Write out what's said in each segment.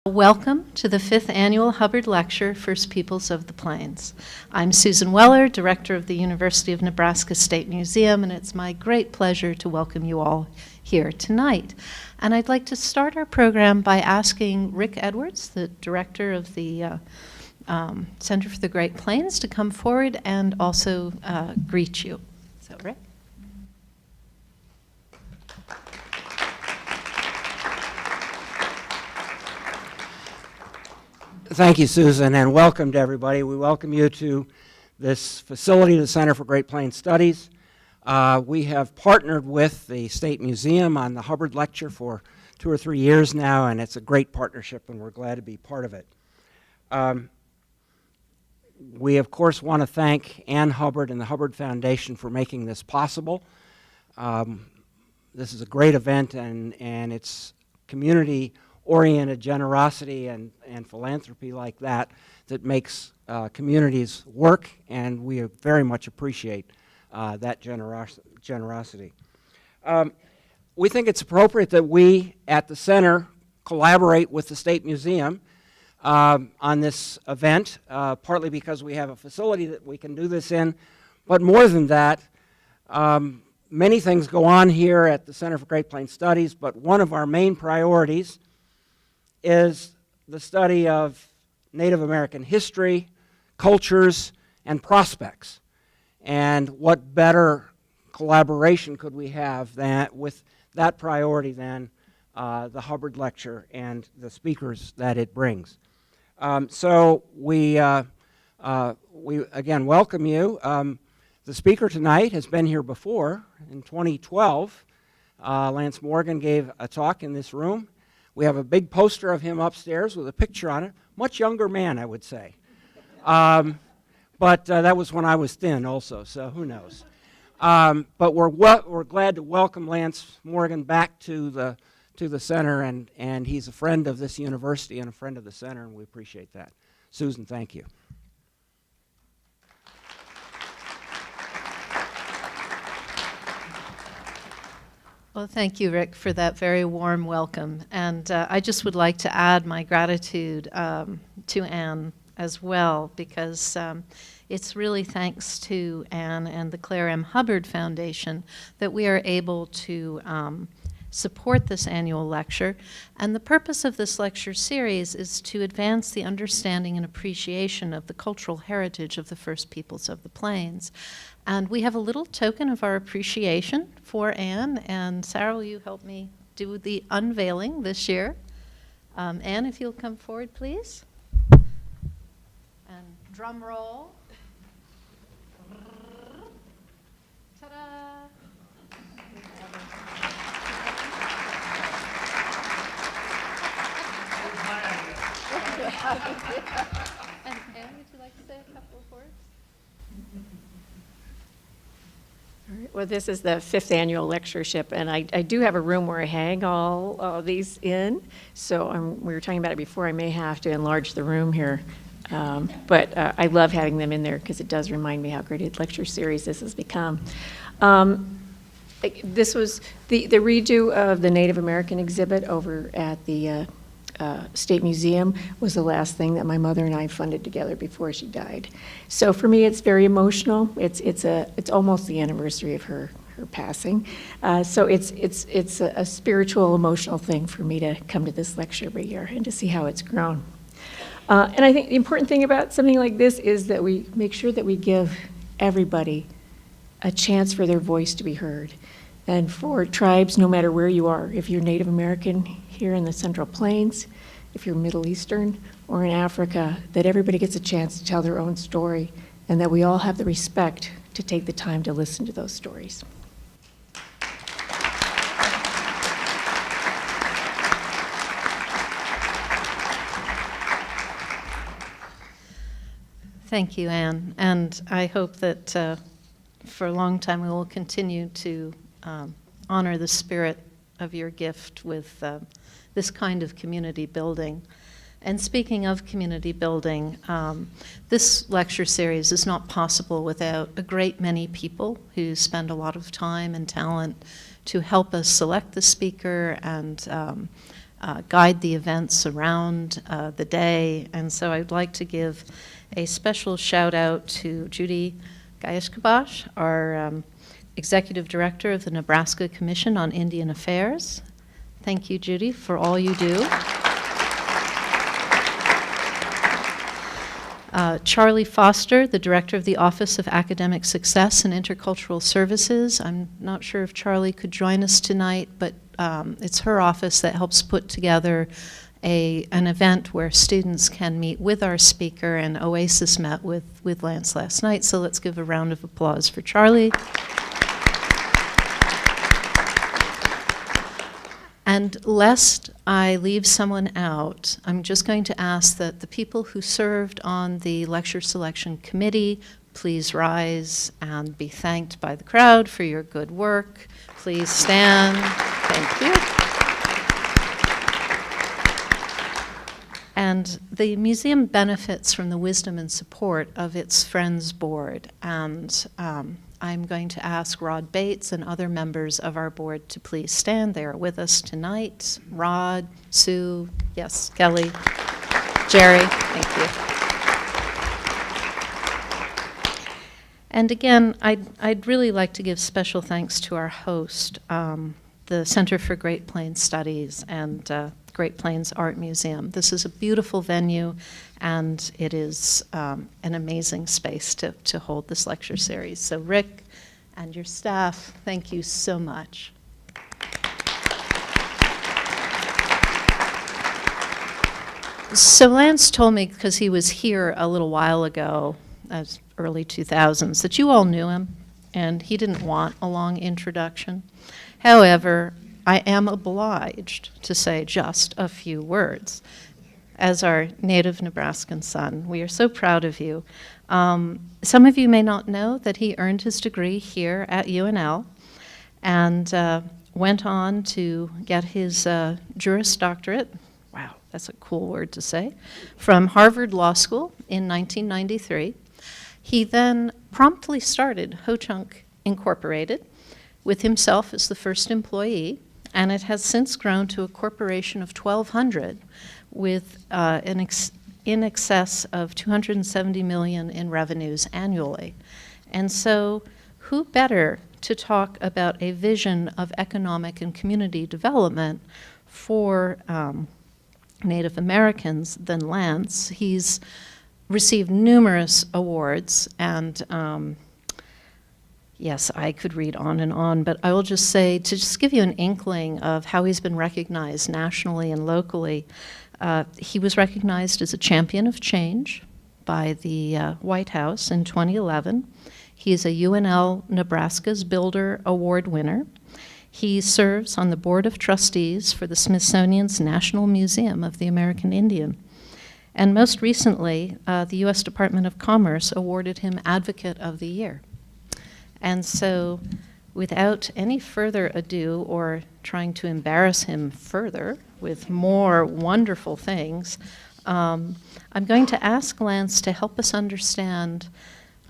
Welcome to the 5th Annual Hubbard Lecture, First Peoples of the Plains. I'm Susan Weller, Director of the University of Nebraska State Museum, and it's my great pleasure to welcome you all here tonight. And I'd like to start our program by asking Rick Edwards, the Director of the Center for the Great Plains, to come forward and also greet you. So, Rick? Thank you, Susan, and welcome to everybody. We welcome you to this facility, the Center for Great Plains Studies. We have partnered with the State Museum on the Hubbard Lecture for 2 or 3 years now, and it's a great partnership, and we're glad to be part of it. We, of course, want to thank Ann Hubbard and the Hubbard Foundation for making this possible. This is a great event, and it's community-oriented generosity and philanthropy like that makes communities work, and we very much appreciate that generosity. We think it's appropriate that we at the center collaborate with the State Museum on this event, partly because we have a facility that we can do this in, but more than that, many things go on here at the Center for Great Plains Studies, but one of our main priorities is the study of Native American history, cultures, and prospects. And what better collaboration could we have with that priority than the Hubbard Lecture and the speakers that it brings. So we again welcome you. The speaker tonight has been here before. In 2012, Lance Morgan gave a talk in this room. We have a big poster of him upstairs with a picture on it. Much younger man, I would say. But that was when I was thin also, so who knows. But we're glad to welcome Lance Morgan back to the center, and he's a friend of this university and a friend of the center, and we appreciate that. Susan, thank you. Well, thank you, Rick, for that very warm welcome. And I just would like to add my gratitude to Anne as well, because it's really thanks to Anne and the Claire M. Hubbard Foundation that we are able to support this annual lecture. And the purpose of this lecture series is to advance the understanding and appreciation of the cultural heritage of the First Peoples of the Plains. And we have a little token of our appreciation for Anne, and Sarah, will you help me do the unveiling this year? Anne, if you'll come forward, please. And drum roll. Ta-da! And Anne, would you like to say a couple of words? All right. Well, this is the 5th annual lectureship, and I do have a room where I hang all these in. So we were talking about it before. I may have to enlarge the room here, but I love having them in there because it does remind me how great a lecture series this has become. This was the redo of the Native American exhibit over at the State Museum was the last thing that my mother and I funded together before she died. So for me, it's very emotional. It's almost the anniversary of her passing. So it's a spiritual, emotional thing for me to come to this lecture every year and to see how it's grown. And I think the important thing about something like this is that we make sure that we give everybody a chance for their voice to be heard. And for tribes, no matter where you are, if you're Native American here in the Central Plains, if you're Middle Eastern, or in Africa, that everybody gets a chance to tell their own story, and that we all have the respect to take the time to listen to those stories. Thank you, Anne. And I hope that for a long time we will continue to honor the spirit of your gift with this kind of community building. And speaking of community building, this lecture series is not possible without a great many people who spend a lot of time and talent to help us select the speaker and guide the events around the day. And so I'd like to give a special shout out to Judy Gayashkabash, our Executive Director of the Nebraska Commission on Indian Affairs. Thank you, Judy, for all you do. Charlie Foster, the Director of the Office of Academic Success and Intercultural Services. I'm not sure if Charlie could join us tonight, but it's her office that helps put together an event where students can meet with our speaker, and OASIS met with Lance last night, so let's give a round of applause for Charlie. And lest I leave someone out, I'm just going to ask that the people who served on the lecture selection committee please rise and be thanked by the crowd for your good work. Please stand. Thank you. And the museum benefits from the wisdom and support of its Friends Board. And I'm going to ask Rod Bates and other members of our board to please stand. They are with us tonight. Rod, Sue, yes, Kelly, Jerry, thank you. And again, I'd really like to give special thanks to our host, the Center for Great Plains Studies and Great Plains Art Museum. This is a beautiful venue, and it is an amazing space to hold this lecture series. So Rick and your staff, thank you so much. So Lance told me, because he was here a little while ago, early 2000s, that you all knew him, and he didn't want a long introduction. However, I am obliged to say just a few words. As our native Nebraskan son, we are so proud of you. Some of you may not know that he earned his degree here at UNL and went on to get his Juris Doctorate, wow, that's a cool word to say, from Harvard Law School in 1993. He then promptly started Ho-Chunk Incorporated with himself as the first employee, and it has since grown to a corporation of 1,200 with in excess of $270 million in revenues annually. And so who better to talk about a vision of economic and community development for Native Americans than Lance? He's received numerous awards, and yes, I could read on, but I will just say, to just give you an inkling of how he's been recognized nationally and locally, he was recognized as a champion of change by the White House in 2011. He is a UNL Nebraska's Builder Award winner. He serves on the Board of Trustees for the Smithsonian's National Museum of the American Indian. And most recently, the U.S. Department of Commerce awarded him Advocate of the Year. And so, without any further ado or trying to embarrass him further with more wonderful things, I'm going to ask Lance to help us understand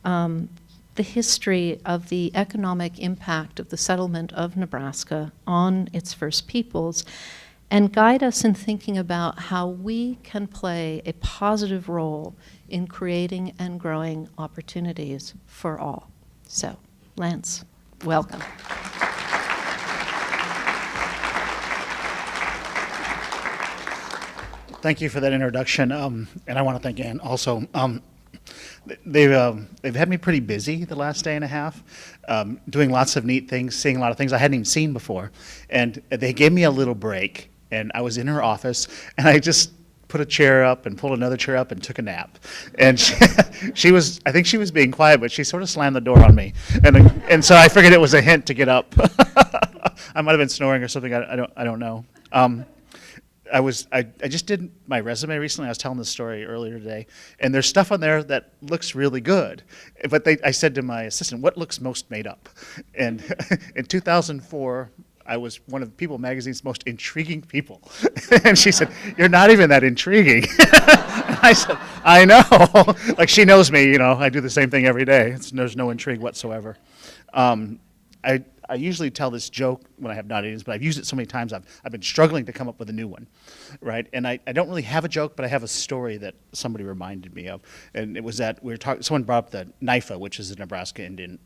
the history of the economic impact of the settlement of Nebraska on its First Peoples, and guide us in thinking about how we can play a positive role in creating and growing opportunities for all. So, Lance, welcome. Thank you for that introduction, and I want to thank Ann also. They've had me pretty busy the last day and a half, doing lots of neat things, seeing a lot of things I hadn't even seen before, and they gave me a little break, and I was in her office, and I just put a chair up and pulled another chair up and took a nap. And she was, I think she was being quiet, but she sort of slammed the door on me. And so I figured it was a hint to get up. I might have been snoring or something, I don't know. I just did my resume recently. I was telling this story earlier today, and there's stuff on there that looks really good. But I said to my assistant, what looks most made up? And in 2004, I was one of People magazine's most intriguing people. And she said, you're not even that intriguing. And I said, I know. Like, she knows me, I do the same thing every day. There's no intrigue whatsoever. I I usually tell this joke when I have not-Indians, but I've used it so many times I've been struggling to come up with a new one, right? And I don't really have a joke, but I have a story that somebody reminded me of, and it was that we were talking. Someone brought up the NIFA, which is the Nebraska Indian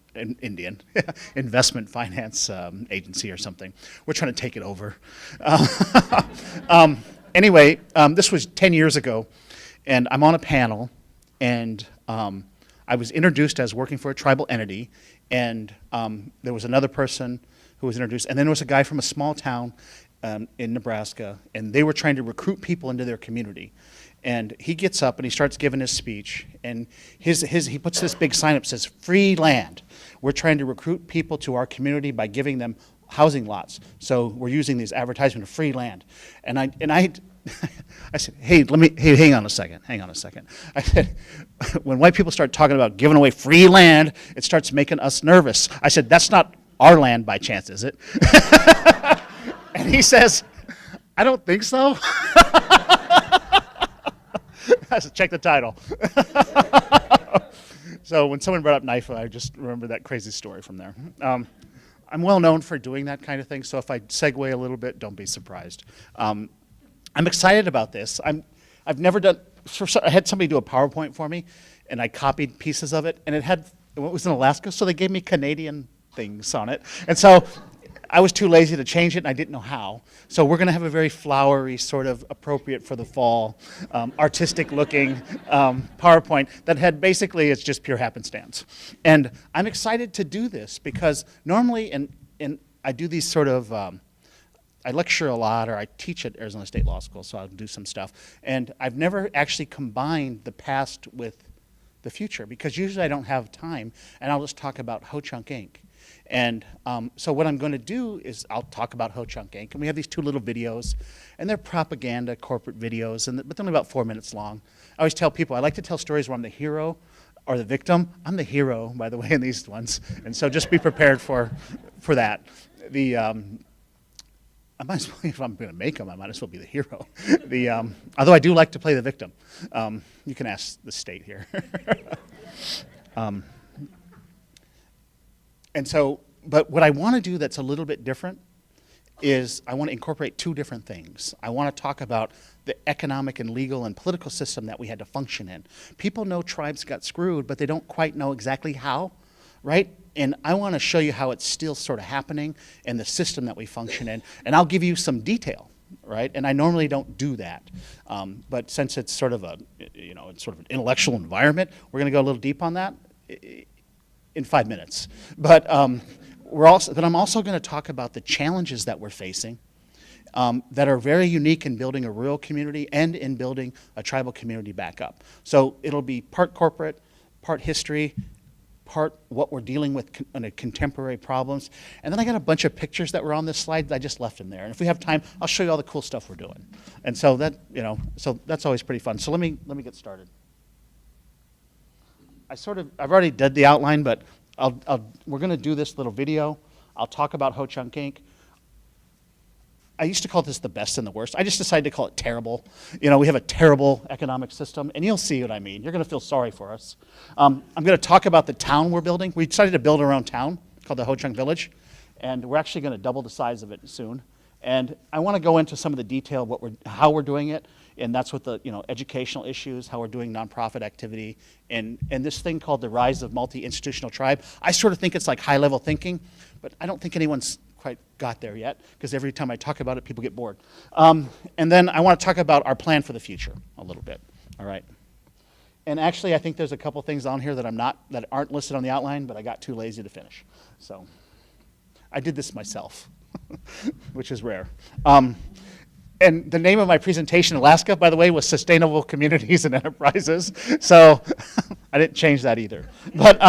Investment Finance Agency or something. We're trying to take it over. Anyway, this was 10 years ago, and I'm on a panel, and I was introduced as working for a tribal entity, and there was another person who was introduced, and then there was a guy from a small town in Nebraska, and they were trying to recruit people into their community. And he gets up and he starts giving his speech, and he puts this big sign up that says, "Free land. We're trying to recruit people to our community by giving them housing lots. So we're using these advertisements of free land." And I said, hey, hang on a second. I said, when white people start talking about giving away free land, it starts making us nervous. I said, that's not our land by chance, is it? And he says, I don't think so. I said, check the title. So when someone brought up NIFA, I just remember that crazy story from there. I'm well known for doing that kind of thing, so if I segue a little bit, don't be surprised. I'm excited about this. I've never done. I had somebody do a PowerPoint for me, and I copied pieces of it, and it was in Alaska, so they gave me Canadian things on it, and so I was too lazy to change it, and I didn't know how. So we're going to have a very flowery, sort of appropriate for the fall, artistic-looking PowerPoint that had basically it's just pure happenstance. And I'm excited to do this because normally, and I do these sort of. I lecture a lot, or I teach at Arizona State Law School, so I'll do some stuff. And I've never actually combined the past with the future, because usually I don't have time, and I'll just talk about Ho-Chunk Inc. And so what I'm going to do is I'll talk about Ho-Chunk Inc. And we have these 2 little videos, and they're propaganda corporate videos, but they're only about 4 minutes long. I always tell people I like to tell stories where I'm the hero or the victim. I'm the hero, by the way, in these ones, and so just be prepared for that. I might as well, if I'm going to make them, I might as well be the hero. Although I do like to play the victim. You can ask the state here. And so, but what I want to do that's a little bit different is I want to incorporate 2 different things. I want to talk about the economic and legal and political system that we had to function in. People know tribes got screwed, but they don't quite know exactly how, right? And I want to show you how it's still sort of happening and the system that we function in. And I'll give you some detail, right? And I normally don't do that. But since it's sort of it's sort of an intellectual environment, we're going to go a little deep on that in 5 minutes. But I'm also going to talk about the challenges that we're facing that are very unique in building a rural community and in building a tribal community back up. So it'll be part corporate, part history, part what we're dealing with on contemporary problems. And then I got a bunch of pictures that were on this slide that I just left in there. And if we have time, I'll show you all the cool stuff we're doing. And so so that's always pretty fun. So let me get started. I've already did the outline, but we're going to do this little video. I'll talk about Ho-Chunk Inc. I used to call this the best and the worst. I just decided to call it terrible. We have a terrible economic system, and you'll see what I mean. You're going to feel sorry for us. I'm going to talk about the town we're building. We decided to build our own town called the Ho-Chunk Village, and we're actually going to double the size of it soon. And I want to go into some of the detail of how we're doing it, and that's with the educational issues, how we're doing nonprofit activity, and this thing called the rise of multi-institutional tribe. I sort of think it's like high-level thinking, but I don't think anyone's quite got there yet, because every time I talk about it, people get bored. And then I want to talk about our plan for the future a little bit. All right. And actually, I think there's a couple things on here that aren't listed on the outline, but I got too lazy to finish. So I did this myself, which is rare. And the name of my presentation in Alaska, by the way, was Sustainable Communities and Enterprises. So I didn't change that either. But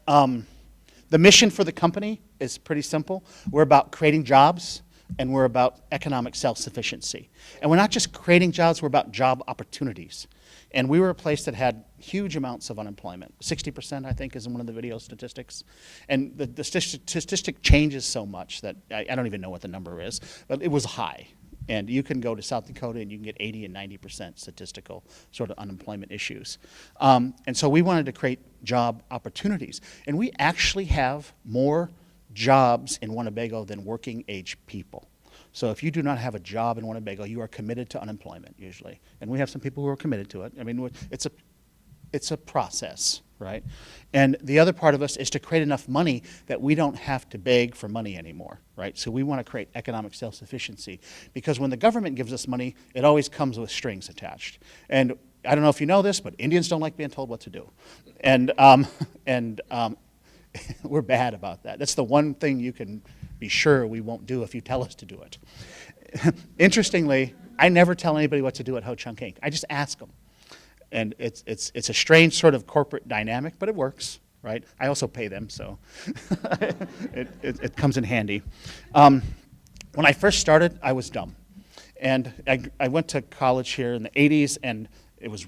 the mission for the company is pretty simple. We're about creating jobs, and we're about economic self-sufficiency. And we're not just creating jobs, we're about job opportunities. And we were a place that had huge amounts of unemployment. 60%, I think, is in one of the video statistics. And the statistic changes so much that I don't even know what the number is, but it was high. And you can go to South Dakota and you can get 80 and 90% statistical sort of unemployment issues. And so we wanted to create job opportunities. And we actually have more jobs in Winnebago than working age people. So if you do not have a job in Winnebago, you are committed to unemployment usually. And we have some people who are committed to it. I mean, it's a process, right? And the other part of us is to create enough money that we don't have to beg for money anymore, right? So we want to create economic self-sufficiency, because when the government gives us money, it always comes with strings attached. And I don't know if you know this, but Indians don't like being told what to do. And we're bad about that. That's the one thing you can be sure we won't do if you tell us to do it. Interestingly, I never tell anybody what to do at Ho Chunk Inc. I just ask them. And it's a strange sort of corporate dynamic, but it works, right? I also pay them, so it comes in handy. When I first started, I was dumb. And I went to college here in the 80s, and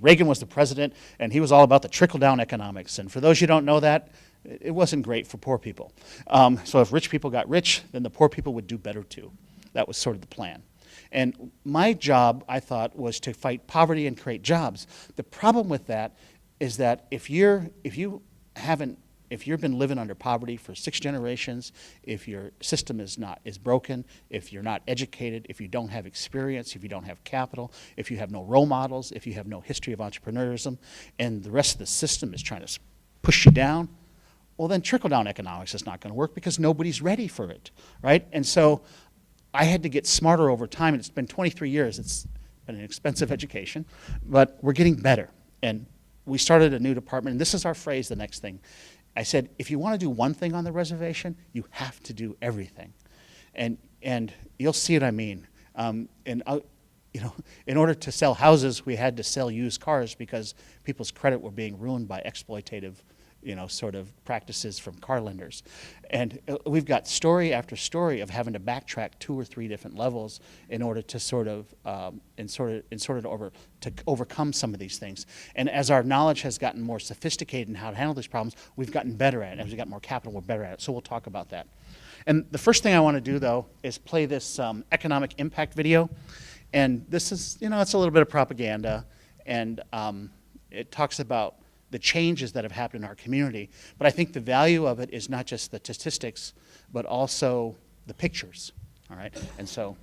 Reagan was the president, and he was all about the trickle-down economics. And for those you don't know that, it wasn't great for poor people. So if rich people got rich, then the poor people would do better too. That was sort of the plan. And my job, I thought, was to fight poverty and create jobs. The problem with that is that if you've been living under poverty for 6 generations, if your system is broken, if you're not educated, if you don't have experience, if you don't have capital, if you have no role models, if you have no history of entrepreneurism, and the rest of the system is trying to push you down, well, then trickle-down economics is not going to work because nobody's ready for it, right? And so I had to get smarter over time, and it's been 23 years. It's been an expensive education, but we're getting better. And we started a new department, and this is our phrase, the next thing. I said, if you want to do one thing on the reservation, you have to do everything. And you'll see what I mean. In order to sell houses, we had to sell used cars because people's credit were being ruined by exploitative sort of practices from car lenders. And we've got story after story of having to backtrack 2 or 3 different levels in order to overcome some of these things. And as our knowledge has gotten more sophisticated in how to handle these problems, we've gotten better at it. As we got more capital, we're better at it. So we'll talk about that. And the first thing I want to do, though, is play this economic impact video. And this is, it's a little bit of propaganda. And it talks about the changes that have happened in our community. But I think the value of it is not just the statistics, but also the pictures, all right? And so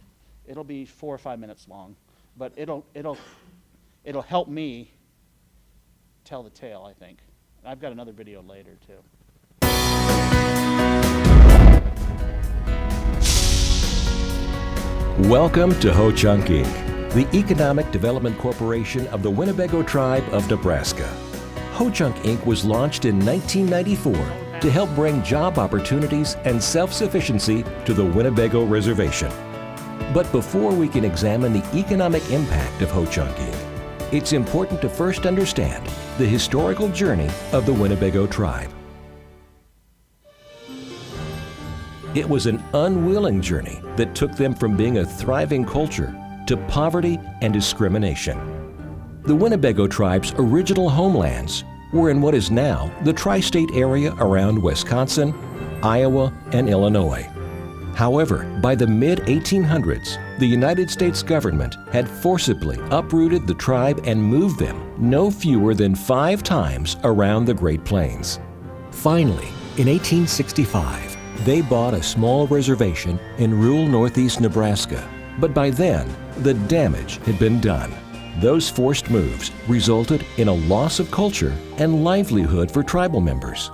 it'll be 4 or 5 minutes long, but it'll help me tell the tale, I think. I've got another video later, too. Welcome to Ho Chunk Inc., the Economic Development Corporation of the Winnebago Tribe of Nebraska. Ho Chunk Inc. was launched in 1994 to help bring job opportunities and self-sufficiency to the Winnebago Reservation. But before we can examine the economic impact of Ho Chunk Inc., it's important to first understand the historical journey of the Winnebago Tribe. It was an unwilling journey that took them from being a thriving culture to poverty and discrimination. The Winnebago Tribe's original homelands were in what is now the tri-state area around Wisconsin, Iowa, and Illinois. However, by the mid-1800s, the United States government had forcibly uprooted the tribe and moved them no fewer than 5 times around the Great Plains. Finally, in 1865, they bought a small reservation in rural northeast Nebraska, but by then, the damage had been done. Those forced moves resulted in a loss of culture and livelihood for tribal members.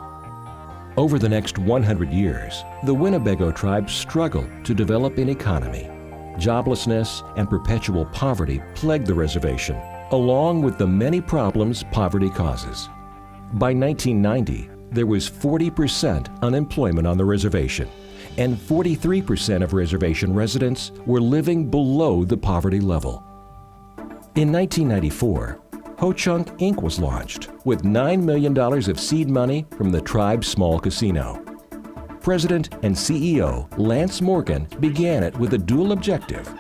Over the next 100 years, the Winnebago tribe struggled to develop an economy. Joblessness and perpetual poverty plagued the reservation, along with the many problems poverty causes. By 1990, there was 40% unemployment on the reservation, and 43% of reservation residents were living below the poverty level. In 1994, Ho Chunk Inc. was launched with $9 million of seed money from the tribe's small casino. President and CEO Lance Morgan began it with a dual objective: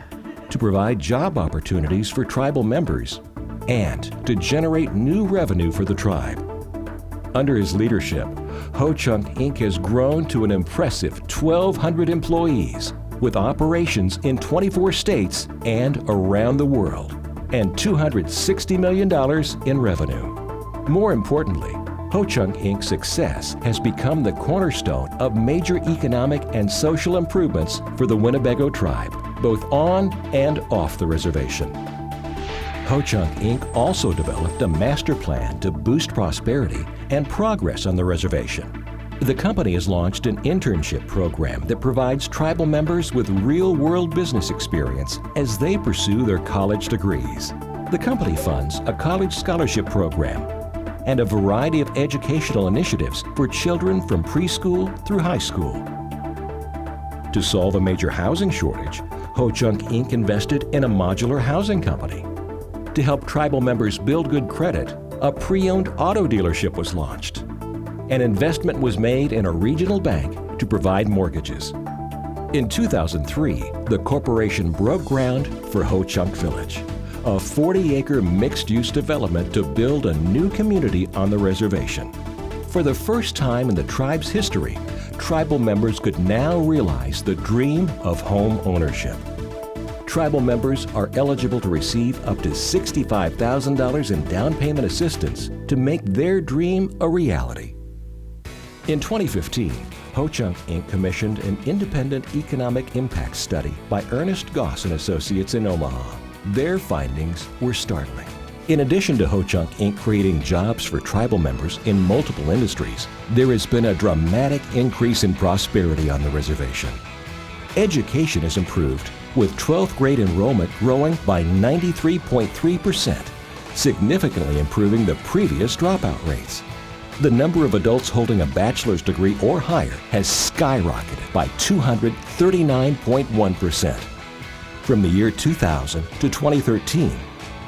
to provide job opportunities for tribal members and to generate new revenue for the tribe. Under his leadership, Ho Chunk Inc. has grown to an impressive 1,200 employees with operations in 24 states and around the world, and $260 million in revenue. More importantly, Ho-Chunk Inc.'s success has become the cornerstone of major economic and social improvements for the Winnebago Tribe, both on and off the reservation. Ho-Chunk Inc. also developed a master plan to boost prosperity and progress on the reservation. The company has launched an internship program that provides tribal members with real-world business experience as they pursue their college degrees. The company funds a college scholarship program and a variety of educational initiatives for children from preschool through high school. To solve a major housing shortage, Ho-Chunk Inc. invested in a modular housing company. To help tribal members build good credit, a pre-owned auto dealership was launched. An investment was made in a regional bank to provide mortgages. In 2003, the corporation broke ground for Ho-Chunk Village, a 40-acre mixed-use development to build a new community on the reservation. For the first time in the tribe's history, tribal members could now realize the dream of home ownership. Tribal members are eligible to receive up to $65,000 in down payment assistance to make their dream a reality. In 2015, Ho-Chunk Inc. commissioned an independent economic impact study by Ernest Goss and Associates in Omaha. Their findings were startling. In addition to Ho-Chunk Inc. creating jobs for tribal members in multiple industries, there has been a dramatic increase in prosperity on the reservation. Education has improved, with 12th grade enrollment growing by 93.3%, significantly improving the previous dropout rates. The number of adults holding a bachelor's degree or higher has skyrocketed by 239.1%. From the year 2000 to 2013,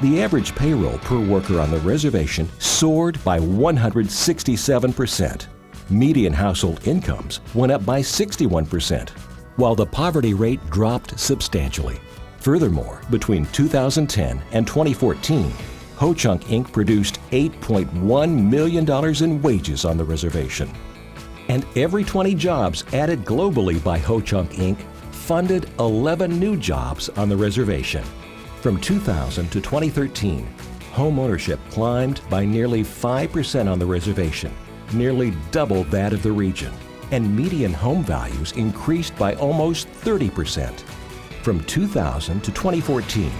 the average payroll per worker on the reservation soared by 167%. Median household incomes went up by 61%, while the poverty rate dropped substantially. Furthermore, between 2010 and 2014, Ho-Chunk Inc. produced $8.1 million in wages on the reservation. And every 20 jobs added globally by Ho-Chunk Inc. funded 11 new jobs on the reservation. From 2000 to 2013, home ownership climbed by nearly 5% on the reservation, nearly double that of the region, and median home values increased by almost 30%. From 2000 to 2014,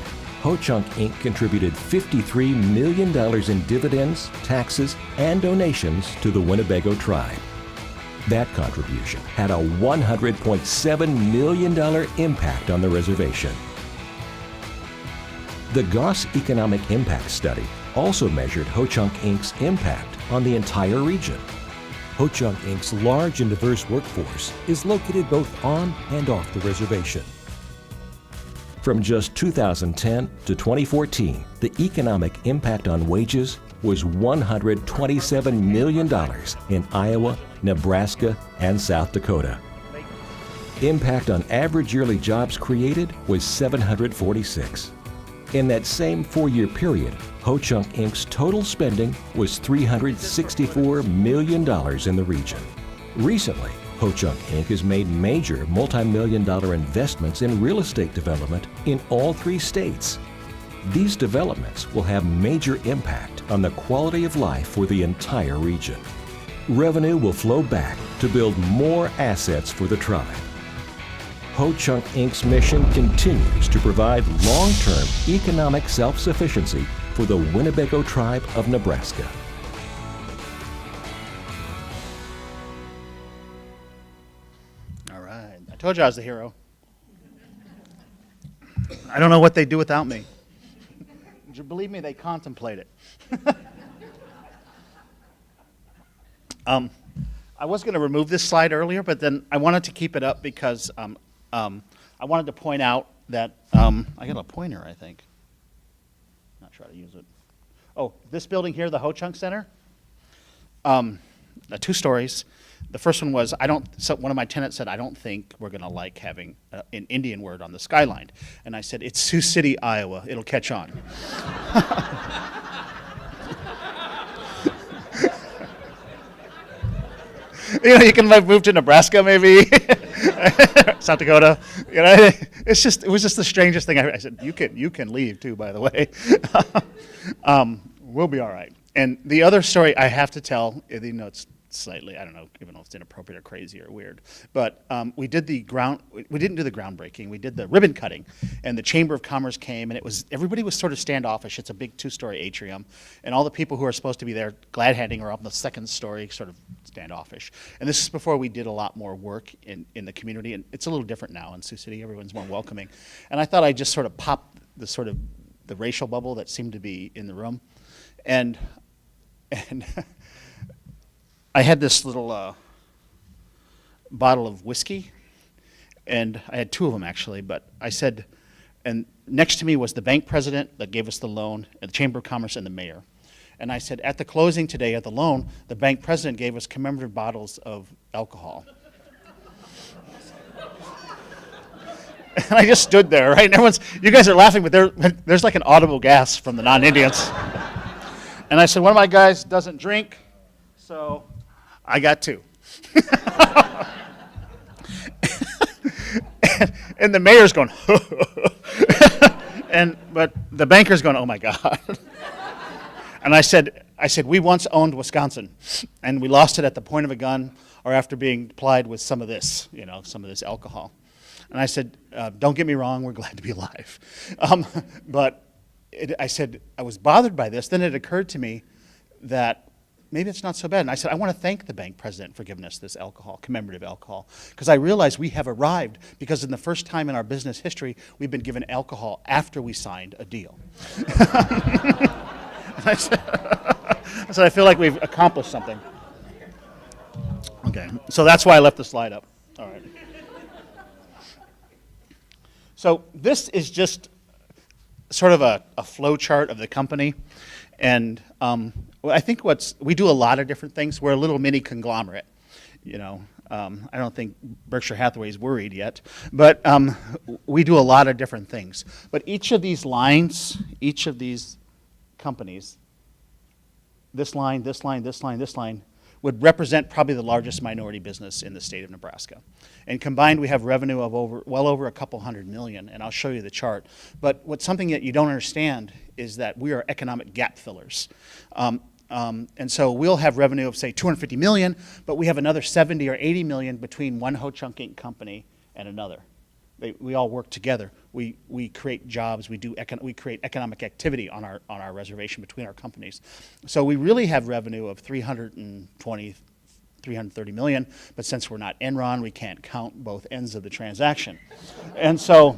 Ho-Chunk Inc. contributed $53 million in dividends, taxes, and donations to the Winnebago Tribe. That contribution had a $100.7 million impact on the reservation. The Goss Economic Impact Study also measured Ho-Chunk Inc.'s impact on the entire region. Ho-Chunk Inc.'s large and diverse workforce is located both on and off the reservation. From just 2010 to 2014, the economic impact on wages was $127 million in Iowa, Nebraska, and South Dakota. Impact on average yearly jobs created was 746. In that same 4-year period, Ho-Chunk Inc.'s total spending was $364 million in the region. Recently, Ho-Chunk Inc. has made major multi-million-dollar investments in real estate development in all 3 states. These developments will have major impact on the quality of life for the entire region. Revenue will flow back to build more assets for the tribe. Ho-Chunk Inc.'s mission continues to provide long-term economic self-sufficiency for the Winnebago Tribe of Nebraska. All right. I told you I was the hero. I don't know what they'd do without me. Would you believe me? They contemplate it. I was going to remove this slide earlier, but then I wanted to keep it up because I wanted to point out that I got a pointer, I think. Not sure how to use it. Oh, this building here, the Ho-Chunk Center, 2 stories. The first one was, one of my tenants said, I don't think we're going to like having an Indian word on the skyline. And I said, it's Sioux City, Iowa. It'll catch on. You know, you can move to Nebraska maybe, South Dakota. You know, it was just the strangest thing. I said, you can leave too, by the way. We'll be all right. And the other story I have to tell, even though it's slightly, I don't know, even though it's inappropriate or crazy or weird, but we didn't do the groundbreaking. We did the ribbon cutting, and the Chamber of Commerce came, and everybody was sort of standoffish. It's a big 2-story atrium, and all the people who are supposed to be there glad-handing are up in the second story, sort of standoffish. And this is before we did a lot more work in the community, and it's a little different now in Sioux City. Everyone's more welcoming. And I thought I'd just sort of pop the racial bubble that seemed to be in the room. And I had this little bottle of whiskey, and I had 2 of them actually, but I said, and next to me was the bank president that gave us the loan, and the Chamber of Commerce, and the mayor. And I said, at the closing today at the loan, the bank president gave us commemorative bottles of alcohol. And I just stood there, right? And you guys are laughing, but there's like an audible gasp from the non-Indians. And I said, one of my guys doesn't drink, so I got 2. and the mayor's going, but the banker's going, oh my God. And I said, we once owned Wisconsin, and we lost it at the point of a gun or after being plied with some of this alcohol. And I said, don't get me wrong, we're glad to be alive. But I said, I was bothered by this. Then it occurred to me that maybe it's not so bad. And I said, I want to thank the bank president for giving us this alcohol, commemorative alcohol, because I realized we have arrived because in the first time in our business history, we've been given alcohol after we signed a deal. I said, I feel like we've accomplished something. Okay, so that's why I left the slide up. All right. So this is just sort of a flow chart of the company. And I think we do a lot of different things. We're a little mini conglomerate. You know, I don't think Berkshire Hathaway's worried yet, but we do a lot of different things. But each of these lines, each of these companies, this line, this line, this line, this line, would represent probably the largest minority business in the state of Nebraska. And combined, we have revenue of well over a couple $100 million, and I'll show you the chart. But what's something that you don't understand is that we are economic gap fillers. And so we'll have revenue of, say, $250 million, but we have another 70 or 80 million between one Ho-Chunk Inc. company and another. We all work together. We create jobs. We create economic activity on our reservation between our companies. So we really have revenue of 330 million. But since we're not Enron, we can't count both ends of the transaction. And so,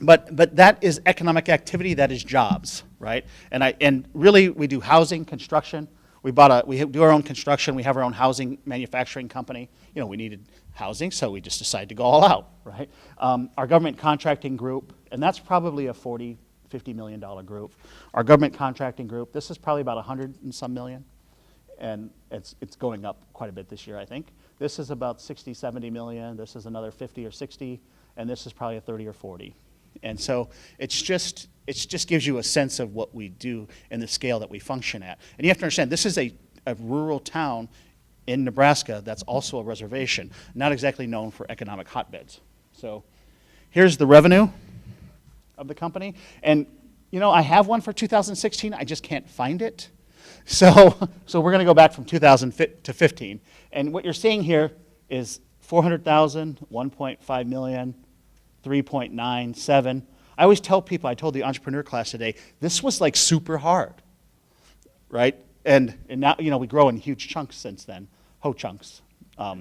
but that is economic activity. That is jobs, right? And really we do housing, construction. We do our own construction. We have our own housing manufacturing company. You know, we needed housing, so we just decided to go all out, right? Our government contracting group, and that's probably a $40, $50 million group. Our government contracting group, this is probably about 100 and some million, and it's going up quite a bit this year, I think. This is about 60, 70 million. This is another 50 or 60, and this is probably a 30 or 40. And so it just gives you a sense of what we do and the scale that we function at. And you have to understand, this is a rural town in Nebraska that's also a reservation, not exactly known for economic hotbeds. So here's the revenue of the company. And, you know, I have one for 2016. I just can't find it. So we're going to go back from 2000 to 15. And what you're seeing here is 400,000, 1.5 million, 3.97. I always tell people, I told the entrepreneur class today, this was like super hard, right? And now, you know, we grow in huge chunks since then, Ho-Chunks. But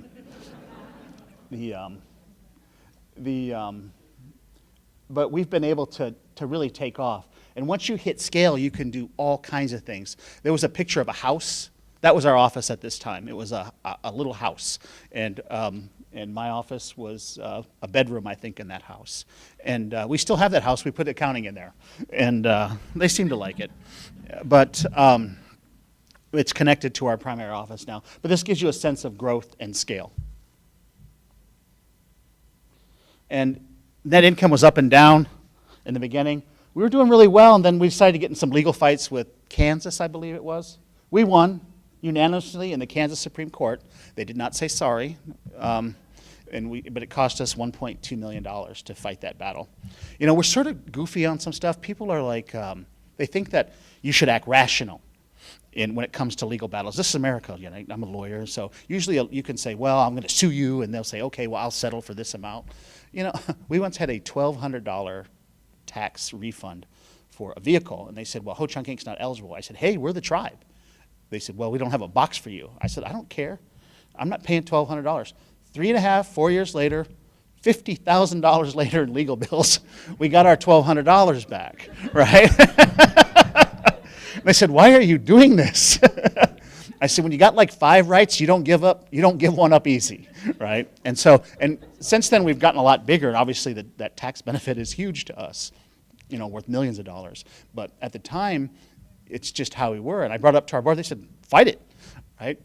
we've been able to really take off. And once you hit scale, you can do all kinds of things. There was a picture of a house. That was our office at this time. It was a little house. And my office was a bedroom, I think, in that house. And we still have that house. We put accounting in there. And they seem to like it. But it's connected to our primary office now. But this gives you a sense of growth and scale. And net income was up and down in the beginning. We were doing really well, and then we decided to get in some legal fights with Kansas, I believe it was. We won unanimously in the Kansas Supreme Court. They did not say sorry. but it cost us $1.2 million to fight that battle. You know, we're sort of goofy on some stuff. People are like, they think that you should act rational when it comes to legal battles. This is America, you know, I'm a lawyer, so usually you can say, well, I'm going to sue you, and they'll say, okay, well, I'll settle for this amount. You know, we once had a $1,200 tax refund for a vehicle, and they said, well, Ho-Chunk Inc.'s not eligible. I said, hey, we're the tribe. They said, well, we don't have a box for you. I said, I don't care. I'm not paying $1,200. 3.5, 4 years later, $50,000 later in legal bills, we got our $1,200 back, right? And they said, why are you doing this? I said, when you got like 5 rights, you don't give up, you don't give one up easy, right? And since then we've gotten a lot bigger, and obviously that tax benefit is huge to us, you know, worth millions of dollars. But at the time, it's just how we were. And I brought it up to our board, they said, fight it, right?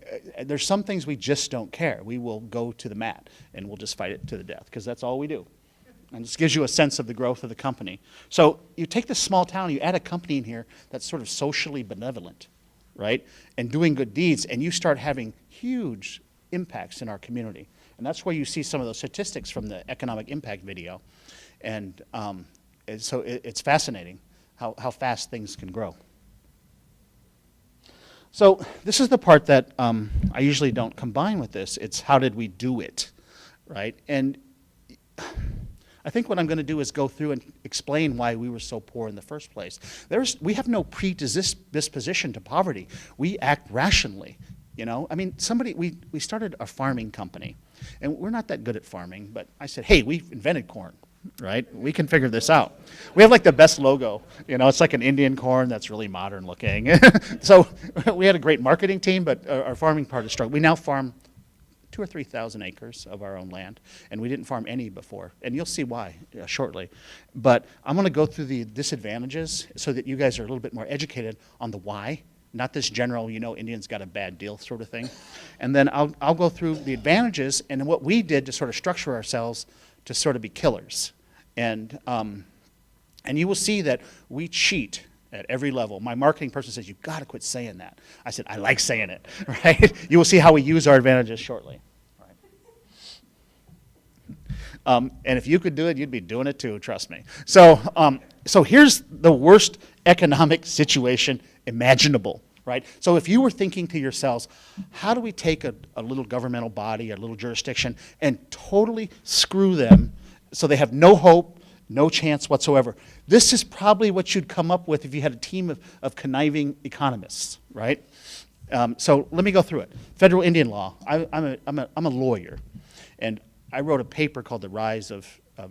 There's some things we just don't care. We will go to the mat and we'll just fight it to the death, because that's all we do. And this gives you a sense of the growth of the company. So you take this small town, you add a company in here that's sort of socially benevolent, right? And doing good deeds, and you start having huge impacts in our community. And that's where you see some of those statistics from the economic impact video. And so it's fascinating how fast things can grow. So this is the part that I usually don't combine with this. It's how did we do it, right? And I think what I'm going to do is go through and explain why we were so poor in the first place. We have no predisposition to poverty. We act rationally, you know? I mean, we started a farming company, and we're not that good at farming, but I said, hey, we invented corn, right? We can figure this out. We have like the best logo, you know, it's like an Indian corn that's really modern looking. So we had a great marketing team, but our farming part is strong. We now farm 2,000 or 3,000 acres of our own land, and we didn't farm any before, and you'll see why shortly. But I'm going to go through the disadvantages so that you guys are a little bit more educated on the why, not this general, you know, Indians got a bad deal sort of thing. And then I'll go through the advantages and what we did to sort of structure ourselves to sort of be killers. And you will see that we cheat at every level. My marketing person says, you've got to quit saying that. I said, I like saying it, right? You will see how we use our advantages shortly. Right. And if you could do it, you'd be doing it too, trust me. So here's the worst economic situation imaginable, right? So if you were thinking to yourselves, how do we take a little governmental body, a little jurisdiction, and totally screw them so they have no hope, no chance whatsoever? This is probably what you'd come up with if you had a team of conniving economists, right? So let me go through it. Federal Indian law. I'm a lawyer, and I wrote a paper called The Rise of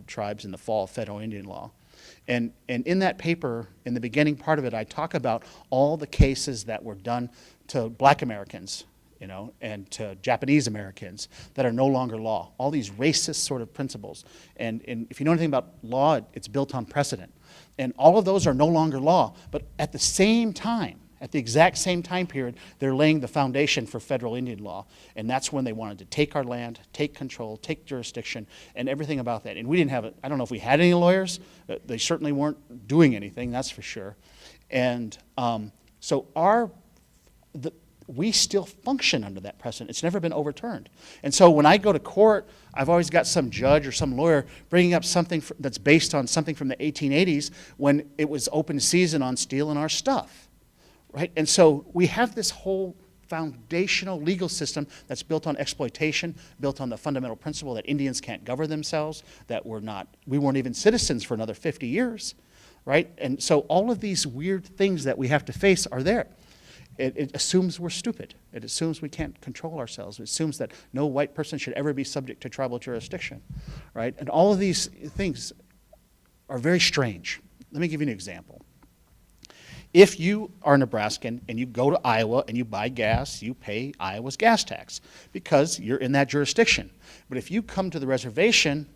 Tribes in the Fall of Federal Indian Law. And in that paper, in the beginning part of it, I talk about all the cases that were done to Black Americans, you know, and to Japanese Americans that are no longer law. All these racist sort of principles. And if you know anything about law, it's built on precedent. And all of those are no longer law. But at the same time, at the exact same time period, they're laying the foundation for federal Indian law. And that's when they wanted to take our land, take control, take jurisdiction, and everything about that. And we didn't have I don't know if we had any lawyers. They certainly weren't doing anything, that's for sure. And so we still function under that precedent. It's never been overturned. And so when I go to court, I've always got some judge or some lawyer bringing up something that's based on something from the 1880s when it was open season on stealing our stuff, right? And so we have this whole foundational legal system that's built on exploitation, built on the fundamental principle that Indians can't govern themselves, that we weren't even citizens for another 50 years, right? And so all of these weird things that we have to face are there. It assumes we're stupid. It assumes we can't control ourselves. It assumes that no white person should ever be subject to tribal jurisdiction, right? And all of these things are very strange. Let me give you an example. If you are Nebraskan and you go to Iowa and you buy gas, you pay Iowa's gas tax because you're in that jurisdiction. But if you come to the reservation,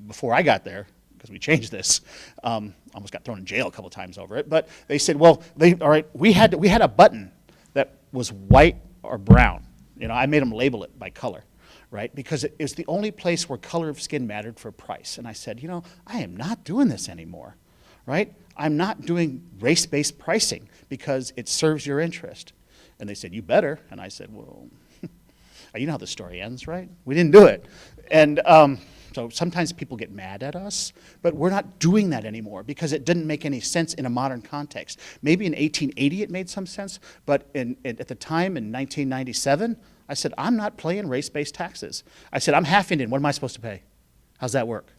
before I got there, because we changed this, almost got thrown in jail a couple times over it, but they said, well, all right, we had a button that was white or brown. You know, I made them label it by color, right? Because it was the only place where color of skin mattered for price. And I said, you know, I am not doing this anymore, right? I'm not doing race-based pricing because it serves your interest. And they said, you better. And I said, well, You know how the story ends, right? We didn't do it. And so sometimes people get mad at us, but we're not doing that anymore because it didn't make any sense in a modern context. Maybe in 1880 it made some sense, but at the time in 1997, I said, I'm not paying race-based taxes. I said, I'm half Indian. What am I supposed to pay? How's that work?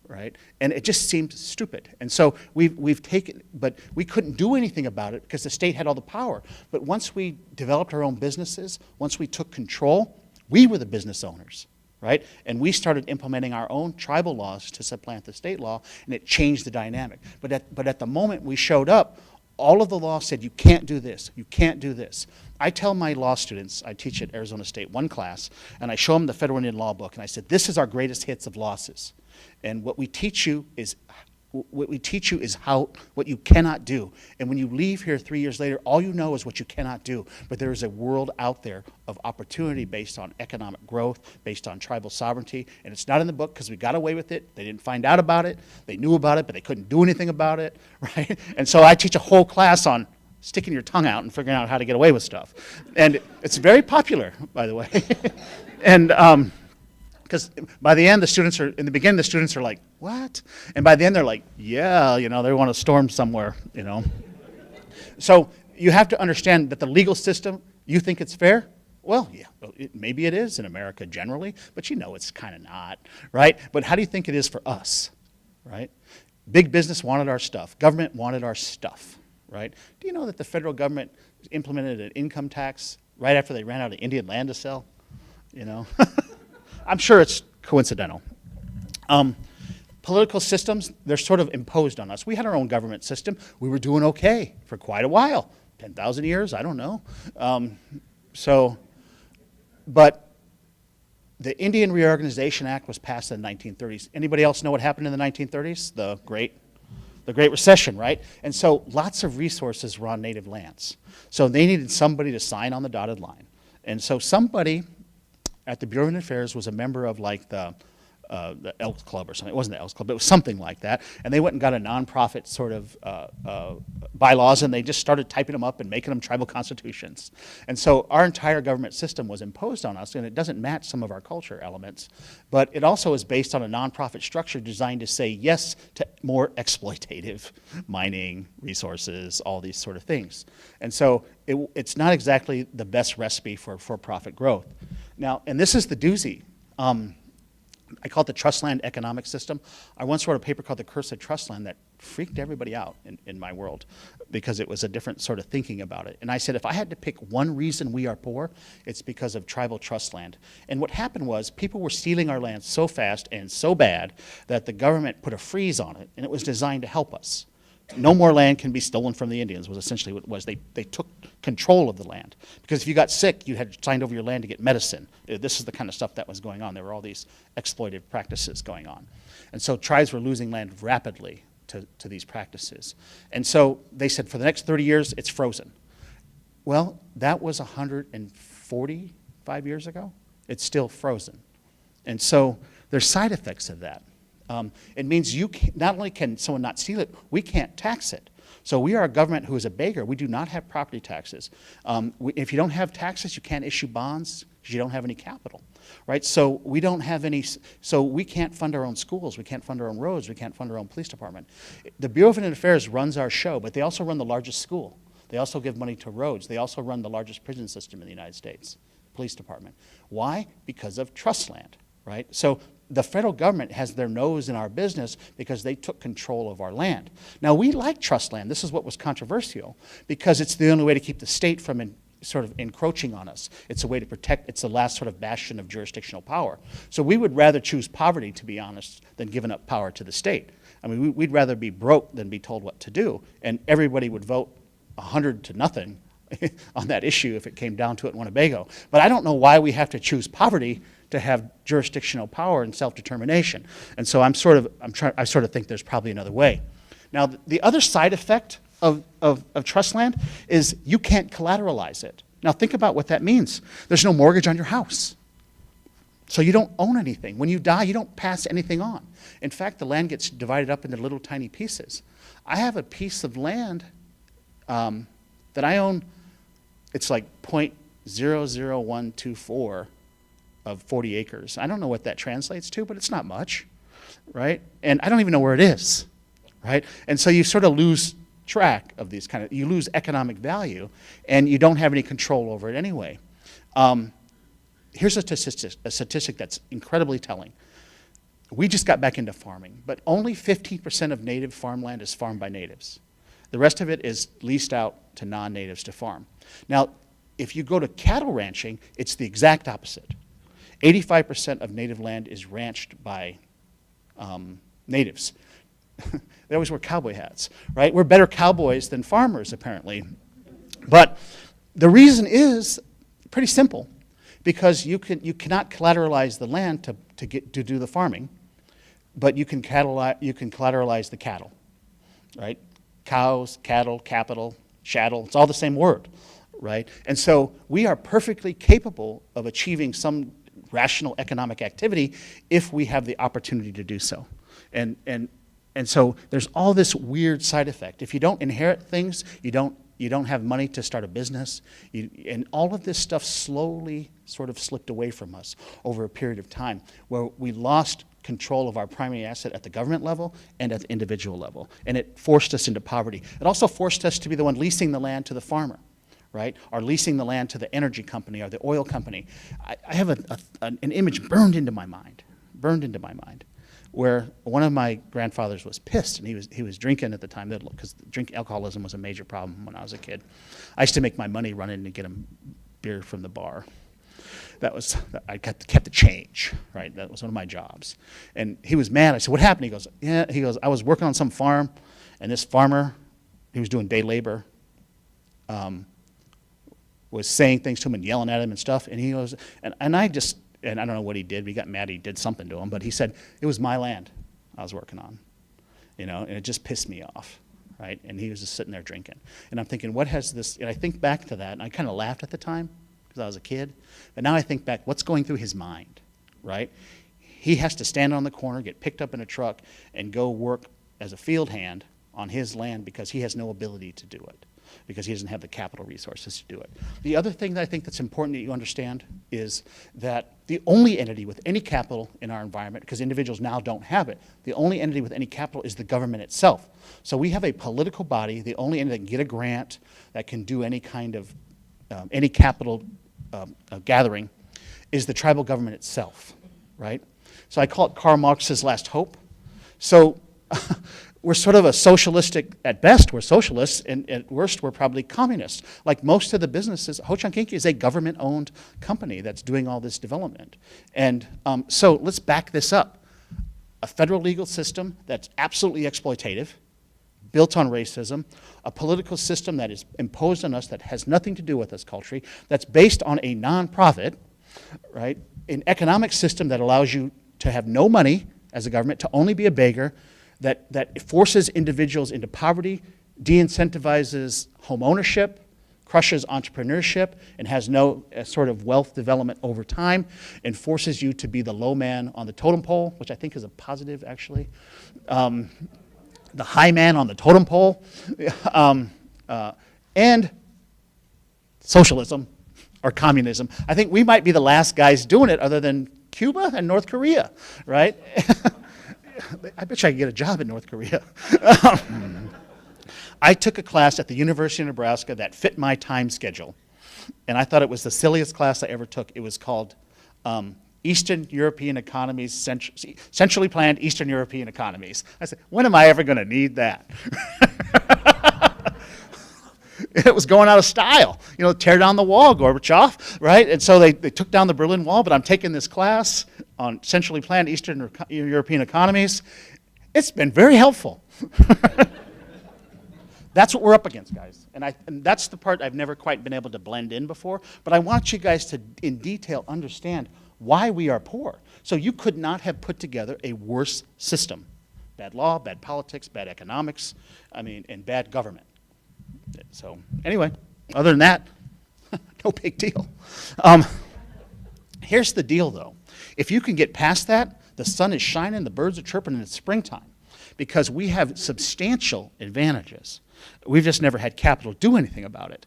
Right? And it just seemed stupid. And so we've taken, but we couldn't do anything about it because the state had all the power. But once we developed our own businesses, once we took control, we were the business owners, right? And we started implementing our own tribal laws to supplant the state law, and it changed the dynamic. But at the moment we showed up, all of the law said, you can't do this, you can't do this. I tell my law students, I teach at Arizona State one class, and I show them the Federal Indian Law book, and I said, this is our greatest hits of losses. And what we teach you is what you cannot do. And when you leave here 3 years later, all you know is what you cannot do. But there is a world out there of opportunity based on economic growth, based on tribal sovereignty. And it's not in the book because we got away with it. They didn't find out about it. They knew about it, but they couldn't do anything about it, right? And so I teach a whole class on sticking your tongue out and figuring out how to get away with stuff. And it's very popular, by the way. And because by the end, in the beginning, the students are like, what? And by the end, they're like, yeah, they want to storm somewhere, So you have to understand that the legal system, you think it's fair? Well, yeah, maybe it is in America generally, but it's kind of not, right? But how do you think it is for us, right? Big business wanted our stuff. Government wanted our stuff, right? Do you know that the federal government implemented an income tax right after they ran out of Indian land to sell? I'm sure it's coincidental. Political systems, they're sort of imposed on us. We had our own government system. We were doing okay for quite a while, 10,000 years, I don't know. But the Indian Reorganization Act was passed in the 1930s. Anybody else know what happened in the 1930s? The Great Recession, right? And so lots of resources were on native lands. So they needed somebody to sign on the dotted line. And so somebody at the Bureau of Indian Affairs was a member of the Elks Club or something. It wasn't the Elks Club, but it was something like that. And they went and got a nonprofit sort of bylaws, and they just started typing them up and making them tribal constitutions. And so our entire government system was imposed on us, and it doesn't match some of our culture elements. But it also is based on a nonprofit structure designed to say yes to more exploitative mining, resources, all these sort of things. And so it's not exactly the best recipe for for-profit growth. Now, and this is the doozy. I call it the trust land economic system. I once wrote a paper called The Curse of Trust Land that freaked everybody out in my world because it was a different sort of thinking about it. And I said, if I had to pick one reason we are poor, it's because of tribal trust land. And what happened was people were stealing our land so fast and so bad that the government put a freeze on it, and it was designed to help us. No more land can be stolen from the Indians was essentially what it was. They took control of the land. Because if you got sick, you had signed over your land to get medicine. This is the kind of stuff that was going on. There were all these exploitive practices going on. And so tribes were losing land rapidly to these practices. And so they said for the next 30 years, it's frozen. Well, that was 145 years ago. It's still frozen. And so there's side effects of that. It means not only can someone not steal it, we can't tax it. So we are a government who is a beggar. We do not have property taxes. If you don't have taxes, you can't issue bonds because you don't have any capital, right? So we don't have any, so we can't fund our own schools. We can't fund our own roads. We can't fund our own police department. The Bureau of Indian Affairs runs our show, but they also run the largest school. They also give money to roads. They also run the largest prison system in the United States, police department. Why? Because of trust land, right? So the federal government has their nose in our business because they took control of our land. Now, we like trust land. This is what was controversial because it's the only way to keep the state from sort of encroaching on us. It's a way to protect, it's the last sort of bastion of jurisdictional power. So we would rather choose poverty, to be honest, than giving up power to the state. I mean, we'd rather be broke than be told what to do, and everybody would vote 100 to nothing on that issue if it came down to it in Winnebago. But I don't know why we have to choose poverty to have jurisdictional power and self-determination. And so I sort of think there's probably another way. Now, the other side effect of trust land is you can't collateralize it. Now, think about what that means. There's no mortgage on your house. So you don't own anything. When you die, you don't pass anything on. In fact, the land gets divided up into little tiny pieces. I have a piece of land that I own. It's like 0.00124 of 40 acres. I don't know what that translates to, but it's not much, right? And I don't even know where it is, right? And so you sort of lose track of these you lose economic value, and you don't have any control over it anyway. Here's a statistic that's incredibly telling. We just got back into farming, but only 15% of native farmland is farmed by natives. The rest of it is leased out to non-natives to farm. Now, if you go to cattle ranching, it's the exact opposite. 85% of native land is ranched by natives. They always wear cowboy hats, right? We're better cowboys than farmers, apparently. But the reason is pretty simple, because you cannot collateralize the land to do the farming, but you can collateralize the cattle, right? Cows, cattle, capital, chattel, it's all the same word, right? And so we are perfectly capable of achieving some rational economic activity if we have the opportunity to do so. And so there's all this weird side effect. If you don't inherit things, you don't have money to start a business, and all of this stuff slowly sort of slipped away from us over a period of time, where we lost control of our primary asset at the government level and at the individual level, and it forced us into poverty. It also forced us to be the one leasing the land to the farmer, right? Or leasing the land to the energy company or the oil company. I have an image burned into my mind, where one of my grandfathers was pissed, and he was drinking at the time, because alcoholism was a major problem when I was a kid. I used to make my money run in to get him beer from the bar. I kept the change, right? That was one of my jobs. And he was mad. I said, "What happened?" He goes, "I was working on some farm, and this farmer, he was doing day labor, was saying things to him and yelling at him and stuff." And he goes, and I don't know what he did. He got mad. He did something to him. But he said, "It was my land I was working on, and it just pissed me off," right? And he was just sitting there drinking. And I'm thinking, what has this, and I think back to that, and I kind of laughed at the time because I was a kid. But now I think back, what's going through his mind, right? He has to stand on the corner, get picked up in a truck, and go work as a field hand on his land because he has no ability to do it, because he doesn't have the capital resources to do it. The other thing that I think that's important that you understand is that the only entity with any capital in our environment, because individuals now don't have it, the only entity with any capital is the government itself. So we have a political body, the only entity that can get a grant, that can do any kind of, any capital gathering, is the tribal government itself, right? So I call it Karl Marx's last hope. So we're sort of a socialistic, at best we're socialists, and at worst we're probably communists. Like most of the businesses, Ho-Chunk Inc. is a government-owned company that's doing all this development. And so let's back this up. A federal legal system that's absolutely exploitative, built on racism, a political system that is imposed on us that has nothing to do with us culturally, that's based on a nonprofit, right? An economic system that allows you to have no money as a government, to only be a beggar, that forces individuals into poverty, de-incentivizes home ownership, crushes entrepreneurship, and has no sort of wealth development over time, and forces you to be the low man on the totem pole, which I think is a positive, actually. The high man on the totem pole, and socialism or communism. I think we might be the last guys doing it, other than Cuba and North Korea, right? I bet you I could get a job in North Korea. I took a class at the University of Nebraska that fit my time schedule, and I thought it was the silliest class I ever took. It was called Eastern European Economies, Centrally Planned Eastern European Economies. I said, when am I ever going to need that? It was going out of style. Tear down the wall, Gorbachev, right? And so they took down the Berlin Wall, but I'm taking this class on centrally planned Eastern European economies. It's been very helpful. That's what we're up against, guys. And that's the part I've never quite been able to blend in before, but I want you guys to, in detail, understand why we are poor. So you could not have put together a worse system. Bad law, bad politics, bad economics, and bad government. So anyway, other than that, no big deal. Here's the deal, though. If you can get past that, the sun is shining, the birds are chirping, and it's springtime, because we have substantial advantages. We've just never had capital do anything about it.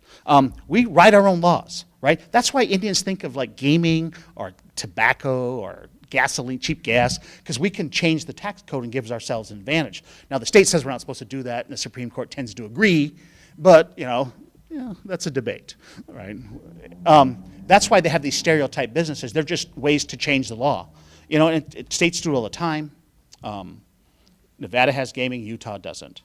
We write our own laws, right? That's why Indians think of like gaming or tobacco or gasoline, cheap gas, because we can change the tax code and gives ourselves an advantage. Now the state says we're not supposed to do that, and the Supreme Court tends to agree, but that's a debate, right? That's why they have these stereotype businesses. They're just ways to change the law. And states do it all the time. Nevada has gaming, Utah doesn't.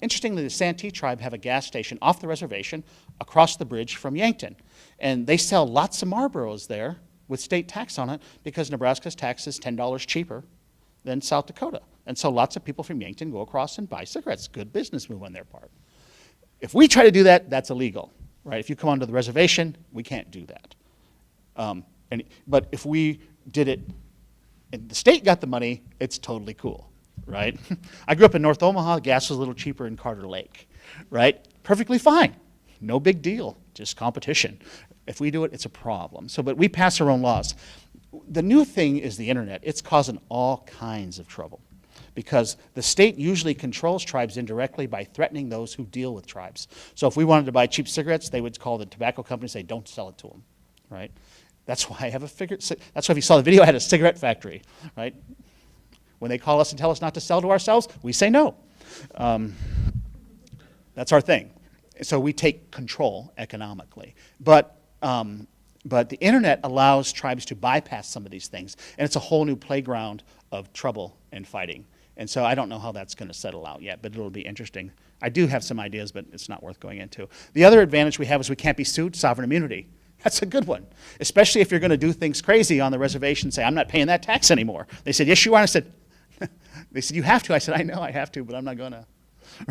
Interestingly, the Santee tribe have a gas station off the reservation across the bridge from Yankton. And they sell lots of Marlboros there with state tax on it because Nebraska's tax is $10 cheaper than South Dakota. And so lots of people from Yankton go across and buy cigarettes. Good business move on their part. If we try to do that, that's illegal, right? If you come onto the reservation, we can't do that. But if we did it and the state got the money, it's totally cool, right? I grew up in North Omaha. Gas was a little cheaper in Carter Lake, right? Perfectly fine. No big deal, just competition. If we do it, it's a problem. But we pass our own laws. The new thing is the internet. It's causing all kinds of trouble because the state usually controls tribes indirectly by threatening those who deal with tribes. So if we wanted to buy cheap cigarettes, they would call the tobacco company and say, don't sell it to them, right? That's why I have that's why if you saw the video, I had a cigarette factory, right? When they call us and tell us not to sell to ourselves, we say no. That's our thing. So we take control economically. But the internet allows tribes to bypass some of these things, and it's a whole new playground of trouble and fighting. And so I don't know how that's going to settle out yet, but it'll be interesting. I do have some ideas, but it's not worth going into. The other advantage we have is we can't be sued, sovereign immunity. That's a good one, especially if you're going to do things crazy on the reservation and say, I'm not paying that tax anymore. They said, yes, you are. I said, they said, you have to. I said, I know I have to, but I'm not going to.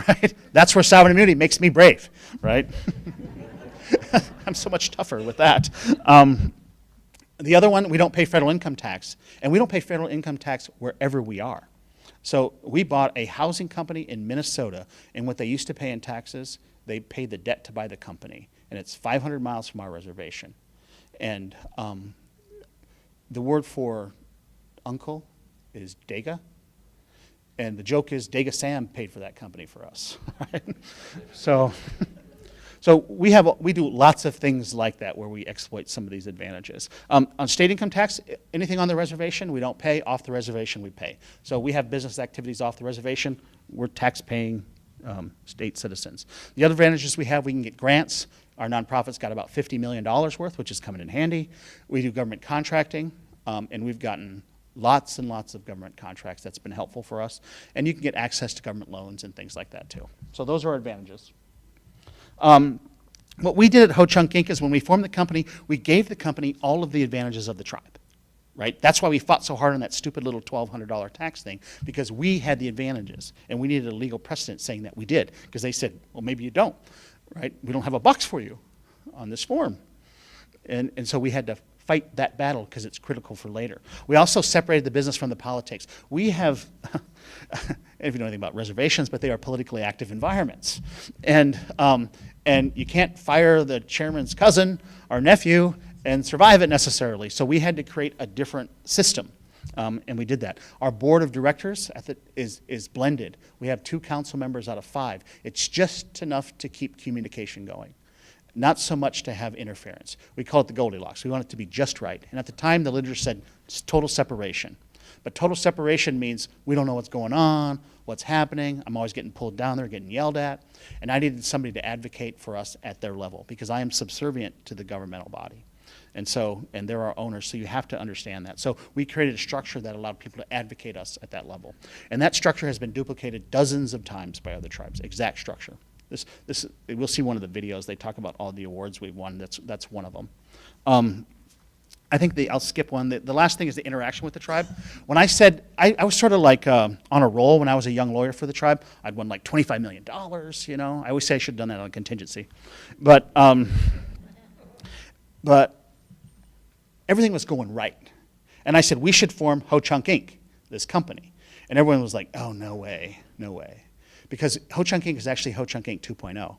Right? That's where sovereign immunity makes me brave, right? I'm so much tougher with that. The other one, we don't pay federal income tax, and we don't pay federal income tax wherever we are. So we bought a housing company in Minnesota, and what they used to pay in taxes, they paid the debt to buy the company, and it's 500 miles from our reservation. And the word for uncle is Dega. And the joke is Dega Sam paid for that company for us. Right? So we do lots of things like that where we exploit some of these advantages. On state income tax, anything on the reservation we don't pay, off the reservation we pay. So we have business activities off the reservation, we're tax-paying state citizens. The other advantages we have, we can get grants. Our nonprofit's got about $50 million worth, which is coming in handy. We do government contracting, and we've gotten lots and lots of government contracts. That's been helpful for us. And you can get access to government loans and things like that too. So those are our advantages. What we did at Ho-Chunk Inc. is when we formed the company, we gave the company all of the advantages of the tribe, right? That's why we fought so hard on that stupid little $1,200 tax thing, because we had the advantages, and we needed a legal precedent saying that we did, because they said, well, maybe you don't, right? We don't have a box for you on this form. And so we had to fight that battle because it's critical for later. We also separated the business from the politics. We have, if you know anything about reservations, but they are politically active environments. And you can't fire the chairman's cousin or nephew and survive it necessarily. So we had to create a different system, and we did that. Our board of directors is blended. We have 2 council members out of 5. It's just enough to keep communication going. Not so much to have interference. We call it the Goldilocks. We want it to be just right. And at the time, the literature said it's total separation. But total separation means we don't know what's going on, what's happening. I'm always getting pulled down there, getting yelled at. And I needed somebody to advocate for us at their level because I am subservient to the governmental body. And they're our owners, so you have to understand that. So we created a structure that allowed people to advocate us at that level. And that structure has been duplicated dozens of times by other tribes, exact structure. We'll see one of the videos. They talk about all the awards we've won. That's one of them. I think I'll skip one. The last thing is the interaction with the tribe. When I said, I was sort of like on a roll when I was a young lawyer for the tribe. I'd won like $25 million, I always say I should have done that on contingency. But everything was going right. And I said, we should form Ho-Chunk Inc., this company. And everyone was like, oh, no way, no way. Because Ho-Chunk Inc. is actually Ho-Chunk Inc. 2.0.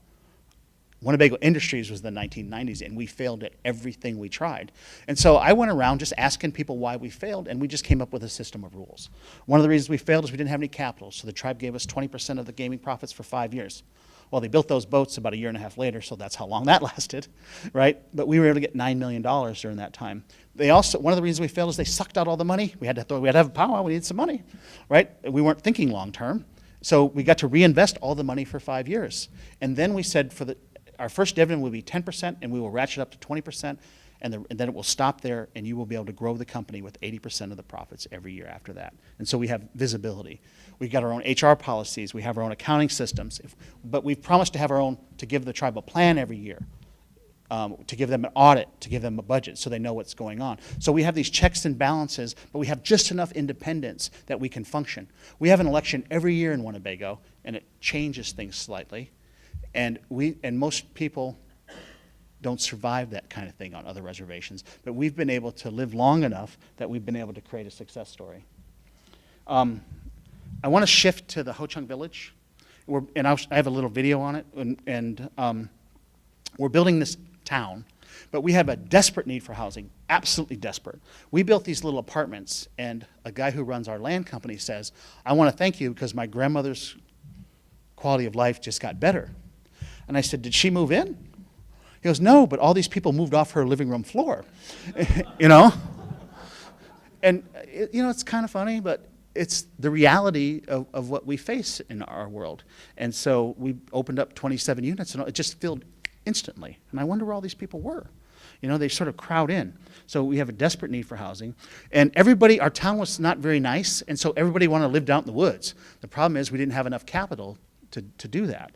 Winnebago Industries was the 1990s, and we failed at everything we tried. And so I went around just asking people why we failed, and we just came up with a system of rules. One of the reasons we failed is we didn't have any capital, so the tribe gave us 20% of the gaming profits for 5 years. Well, they built those boats about a year and a half later, so that's how long that lasted, right? But we were able to get $9 million during that time. They also, one of the reasons we failed is they sucked out all the money. We had to have a powwow, we needed some money, right? We weren't thinking long term. So we got to reinvest all the money for 5 years. And then we said our first dividend will be 10%, and we will ratchet up to 20%, and then it will stop there, and you will be able to grow the company with 80% of the profits every year after that. And so we have visibility. We've got our own HR policies. We have our own accounting systems. But we've promised to have our own, to give the tribe a plan every year, to give them an audit, to give them a budget so they know what's going on. So we have these checks and balances, but we have just enough independence that we can function. We have an election every year in Winnebago, and it changes things slightly. And most people don't survive that kind of thing on other reservations. But we've been able to live long enough that we've been able to create a success story. I want to shift to the Ho-Chunk Village. I have a little video on it. And we're building this town, but we have a desperate need for housing, absolutely desperate. We built these little apartments, and a guy who runs our land company says, I want to thank you because my grandmother's quality of life just got better. And I said, did she move in? He goes, no, but all these people moved off her living room floor, you know? And, it's kind of funny, but it's the reality of what we face in our world. And so we opened up 27 units, and it just filled instantly. And I wonder where all these people were. They sort of crowd in. So we have a desperate need for housing. And our town was not very nice, and so everybody wanted to live down in the woods. The problem is we didn't have enough capital to do that.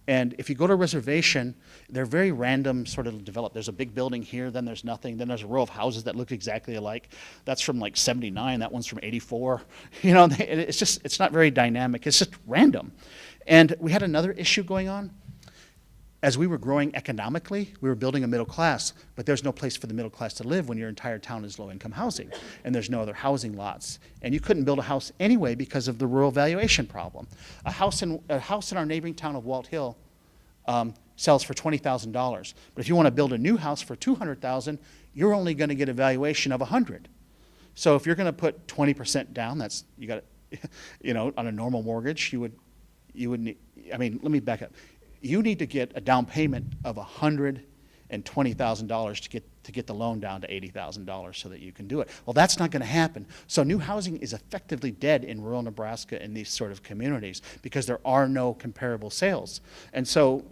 And if you go to a reservation, they're very random sort of developed. There's a big building here, then there's nothing. Then there's a row of houses that look exactly alike. That's from like 79, that one's from 84. It's not very dynamic. It's just random. And we had another issue going on. As we were growing economically, we were building a middle class, but there's no place for the middle class to live when your entire town is low-income housing, and there's no other housing lots. And you couldn't build a house anyway because of the rural valuation problem. A house in our neighboring town of Walt Hill sells for $20,000. But if you want to build a new house for $200,000, you're only going to get a valuation of $100,000. So if you're going to put 20% down, that's you got on a normal mortgage, you would need, let me back up. You need to get a down payment of $120,000 to get the loan down to $80,000 so that you can do it. Well, that's not going to happen. So new housing is effectively dead in rural Nebraska in these sort of communities because there are no comparable sales. And so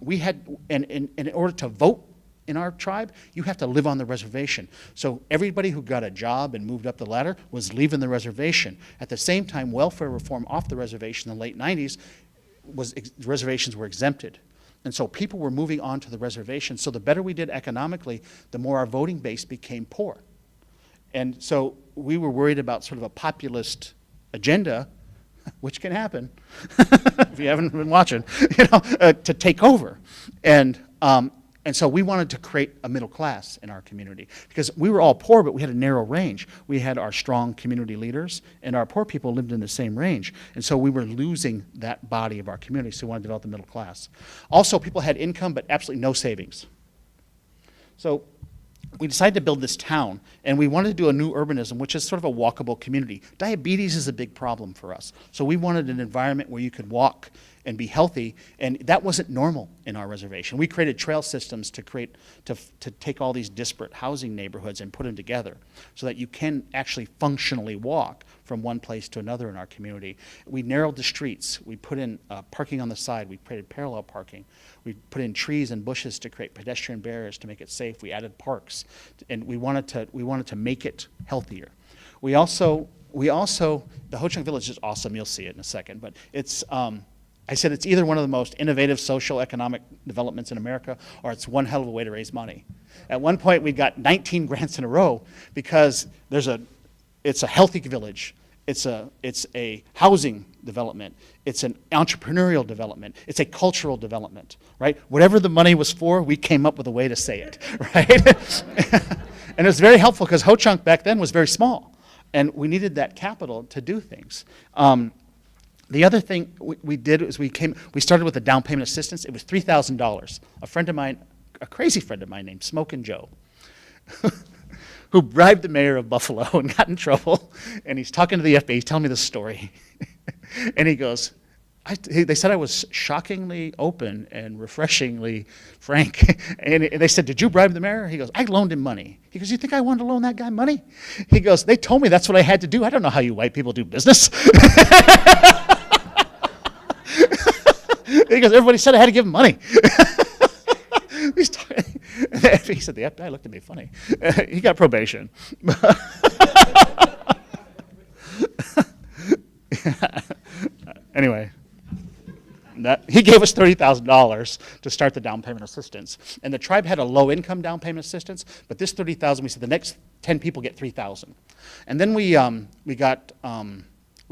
we had, and in order to vote in our tribe, you have to live on the reservation. So everybody who got a job and moved up the ladder was leaving the reservation. At the same time, welfare reform off the reservation in the late 90s reservations were exempted. And so people were moving on to the reservation. So the better we did economically, the more our voting base became poor. And so we were worried about sort of a populist agenda, which can happen if you haven't been watching, to take over. And so we wanted to create a middle class in our community because we were all poor, but we had a narrow range. We had our strong community leaders, and our poor people lived in the same range. And so we were losing that body of our community, so we wanted to develop the middle class. Also, people had income, but absolutely no savings. So we decided to build this town, and we wanted to do a new urbanism, which is sort of a walkable community. Diabetes is a big problem for us. So we wanted an environment where you could walk and be healthy, and that wasn't normal in our reservation. We created trail systems to take all these disparate housing neighborhoods and put them together so that you can actually functionally walk from one place to another in our community. We narrowed the streets. We put in parking on the side. We created parallel parking. We put in trees and bushes to create pedestrian barriers to make it safe. We added parks, and we wanted to make it healthier. We also the Ho-Chunk Village is awesome. You'll see it in a second, but it's. I said it's either one of the most innovative social economic developments in America, or it's one hell of a way to raise money. At one point, we got 19 grants in a row because it's a healthy village, it's a housing development, it's an entrepreneurial development, it's a cultural development, right? Whatever the money was for, we came up with a way to say it, right? And it was very helpful because Ho-Chunk back then was very small, and we needed that capital to do things. The other thing we did is we started with a down payment assistance. It was $3,000. A friend of mine, a crazy friend of mine named Smokin' Joe, who bribed the mayor of Buffalo and got in trouble. And he's talking to the FBI. He's telling me this story. And he goes, They said I was shockingly open and refreshingly frank. And they said, did you bribe the mayor? He goes, I loaned him money. He goes, you think I wanted to loan that guy money? He goes, they told me that's what I had to do. I don't know how you white people do business. He goes, everybody said I had to give him money. He said, the FBI looked at me funny. He got probation. Anyway. He gave us $30,000 to start the down payment assistance. And the tribe had a low-income down payment assistance, but this $30,000, we said the next 10 people get $3,000. And then we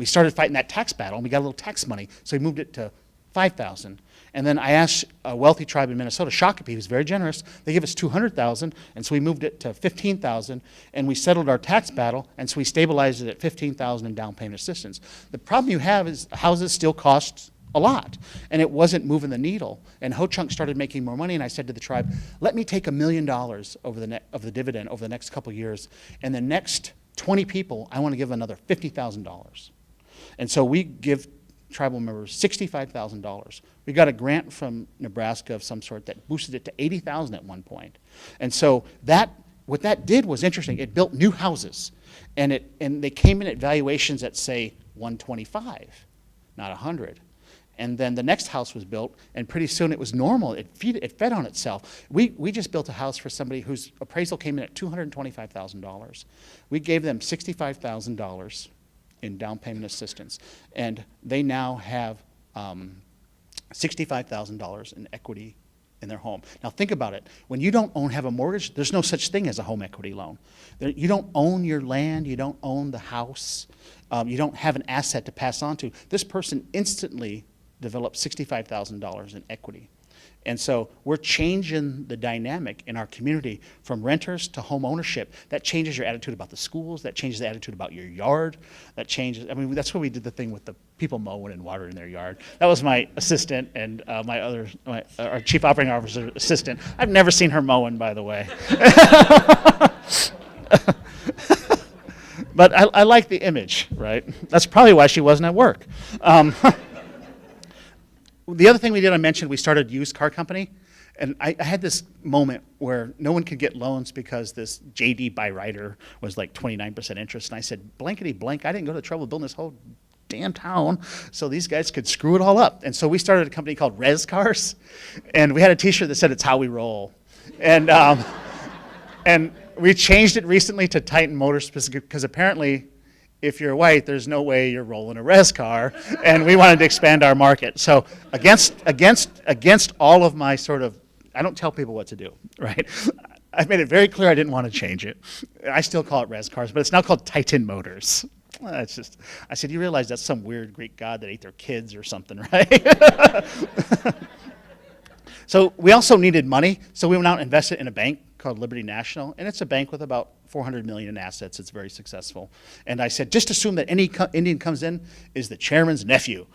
started fighting that tax battle, and we got a little tax money, so we moved it to $5,000. And then I asked a wealthy tribe in Minnesota, Shakopee, who's very generous, they gave us $200,000, and so we moved it to $15,000, and we settled our tax battle, and so we stabilized it at $15,000 in down payment assistance. The problem you have is houses still cost a lot, and it wasn't moving the needle. And Ho-Chunk started making more money, and I said to the tribe, let me take $1 million of the dividend over the next couple of years, and the next 20 people, I want to give another $50,000. And so we give tribal members $65,000. We got a grant from Nebraska of some sort that boosted it to $80,000 at one point. And so what that did was interesting. It built new houses, and they came in at valuations at, say, 125, not 100. And then the next house was built, and pretty soon it was normal. It fed on itself. We just built a house for somebody whose appraisal came in at $225,000. We gave them $65,000 in down payment assistance, and they now have $65,000 in equity in their home. Now think about it. When you don't have a mortgage, there's no such thing as a home equity loan. You don't own your land. You don't own the house. You don't have an asset to pass on to. This person instantly developed $65,000 in equity. And so we're changing the dynamic in our community from renters to home ownership. That changes your attitude about the schools. That changes the attitude about your yard. That changes, I mean, that's why we did the thing with the people mowing and watering their yard. That was my assistant and our chief operating officer assistant. I've never seen her mowing, by the way. But I like the image, right? That's probably why she wasn't at work. The other thing we did, I mentioned, we started a used car company. And I had this moment where no one could get loans because this JD by Ryder was like 29% interest. And I said, blankety blank, I didn't go to the trouble of building this whole damn town so these guys could screw it all up. And so we started a company called Scarce. And we had a t-shirt that said, it's how we roll. And, and we changed it recently to Titan Motors because apparently if you're white, there's no way you're rolling a res car, and we wanted to expand our market. So against all of my sort of, I don't tell people what to do, right? I've made it very clear I didn't want to change it. I still call it res cars, but it's now called Titan Motors. It's just, I said, you realize that's some weird Greek god that ate their kids or something, right? So we also needed money, so we went out and invested in a bank called Liberty National, and it's a bank with about $400 million in assets. It's very successful. And I said, just assume that any Indian comes in is the chairman's nephew,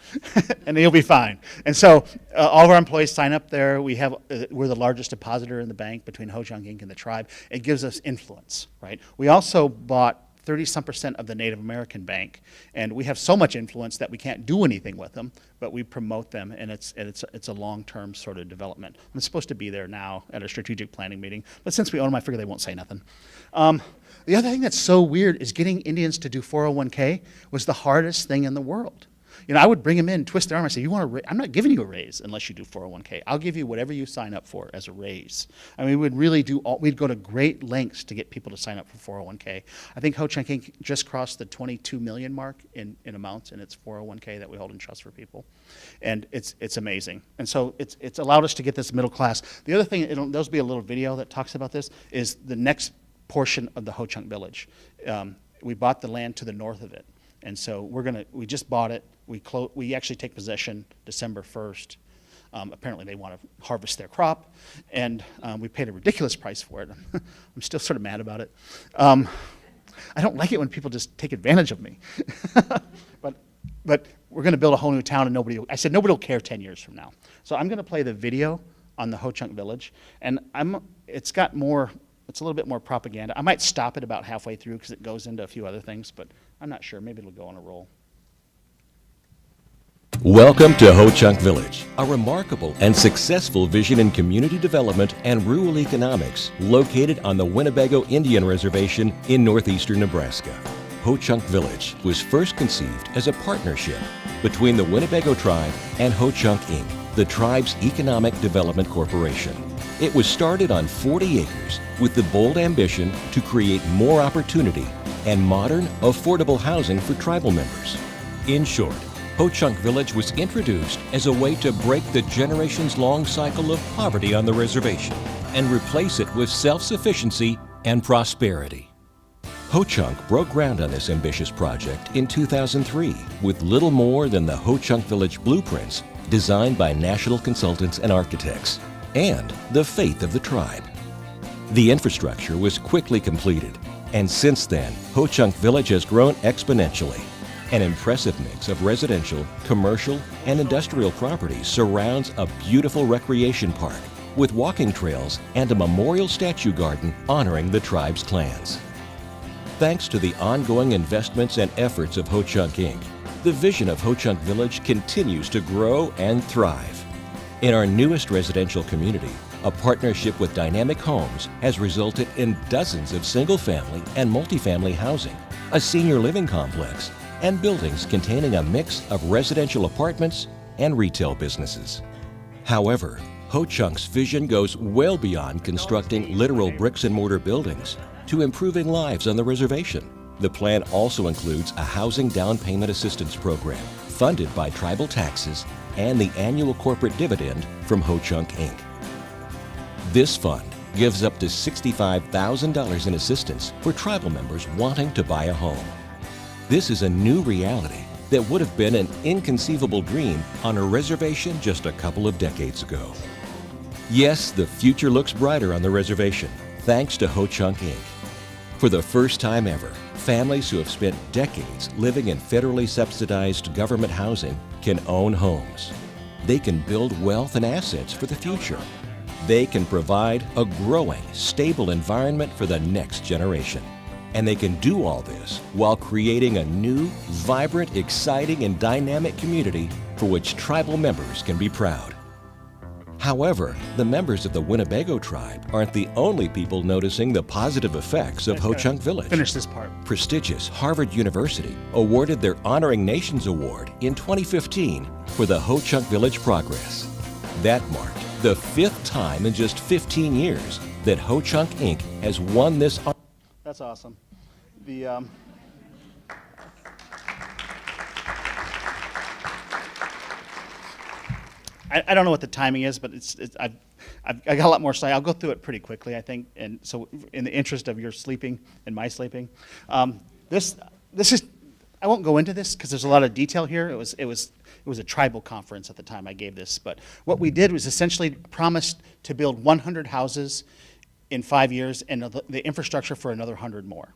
and he'll be fine. And so all of our employees sign up there. We're the largest depositor in the bank between Ho-Chunk Inc. and the tribe. It gives us influence, right? We also bought 30-some% of the Native American bank, and we have so much influence that we can't do anything with them, but we promote them, and it's a long-term sort of development. I'm supposed to be there now at a strategic planning meeting, but since we own them, I figure they won't say nothing. The other thing that's so weird is getting Indians to do 401k was the hardest thing in the world. You know, I would bring them in, twist their arm, and say, I'm not giving you a raise unless you do 401k. I'll give you whatever you sign up for as a raise. I mean, we'd go to great lengths to get people to sign up for 401k. I think Ho-Chunk Inc. just crossed the 22 million mark in amounts in its 401k that we hold in trust for people. And it's amazing. And so it's allowed us to get this middle class. The other thing, there'll be a little video that talks about this, is the next portion of the Ho-Chunk village. We bought the land to the north of it. And so we just bought it. We actually take possession December 1st. Apparently they want to harvest their crop, and we paid a ridiculous price for it. I'm still sort of mad about it. I don't like it when people just take advantage of me. But we're going to build a whole new town, and I said nobody will care 10 years from now. So I'm going to play the video on the Ho-Chunk village, and it's a little bit more propaganda. I might stop it about halfway through because it goes into a few other things, but I'm not sure. Maybe it'll go on a roll. Welcome to Ho-Chunk Village, a remarkable and successful vision in community development and rural economics located on the Winnebago Indian Reservation in northeastern Nebraska. Ho-Chunk Village was first conceived as a partnership between the Winnebago Tribe and Ho-Chunk Inc., the tribe's economic development corporation. It was started on 40 acres with the bold ambition to create more opportunity and modern, affordable housing for tribal members. In short, Ho-Chunk Village was introduced as a way to break the generations-long cycle of poverty on the reservation and replace it with self-sufficiency and prosperity. Ho-Chunk broke ground on this ambitious project in 2003 with little more than the Ho-Chunk Village blueprints designed by national consultants and architects, and the faith of the tribe. The infrastructure was quickly completed, and since then, Ho-Chunk Village has grown exponentially. An impressive mix of residential, commercial, and industrial properties surrounds a beautiful recreation park with walking trails and a memorial statue garden honoring the tribe's clans. Thanks to the ongoing investments and efforts of Ho-Chunk Inc., the vision of Ho-Chunk Village continues to grow and thrive. In our newest residential community, a partnership with Dynamic Homes has resulted in dozens of single-family and multifamily housing, a senior living complex, and buildings containing a mix of residential apartments and retail businesses. However, Ho-Chunk's vision goes well beyond constructing literal bricks and mortar buildings to improving lives on the reservation. The plan also includes a housing down payment assistance program funded by tribal taxes and the annual corporate dividend from Ho-Chunk Inc. This fund gives up to $65,000 in assistance for tribal members wanting to buy a home. This is a new reality that would have been an inconceivable dream on a reservation just a couple of decades ago. Yes, the future looks brighter on the reservation, thanks to Ho-Chunk Inc. For the first time ever, families who have spent decades living in federally subsidized government housing can own homes. They can build wealth and assets for the future. They can provide a growing, stable environment for the next generation. And they can do all this while creating a new, vibrant, exciting, and dynamic community for which tribal members can be proud. However, the members of the Winnebago Tribe aren't the only people noticing the positive effects of Ho-Chunk Village. Finish this part. Prestigious Harvard University awarded their Honoring Nations Award in 2015 for the Ho-Chunk Village progress. That marked the 5th time in just 15 years that Ho-Chunk Inc. has won this honor. That's awesome. I don't know what the timing is, but I've got a lot more slide. I'll go through it pretty quickly, I think. And so, in the interest of your sleeping and my sleeping, this is. I won't go into this because there's a lot of detail here. It was a tribal conference at the time I gave this, but what we did was essentially promised to build 100 houses in 5 years and the infrastructure for another 100 more.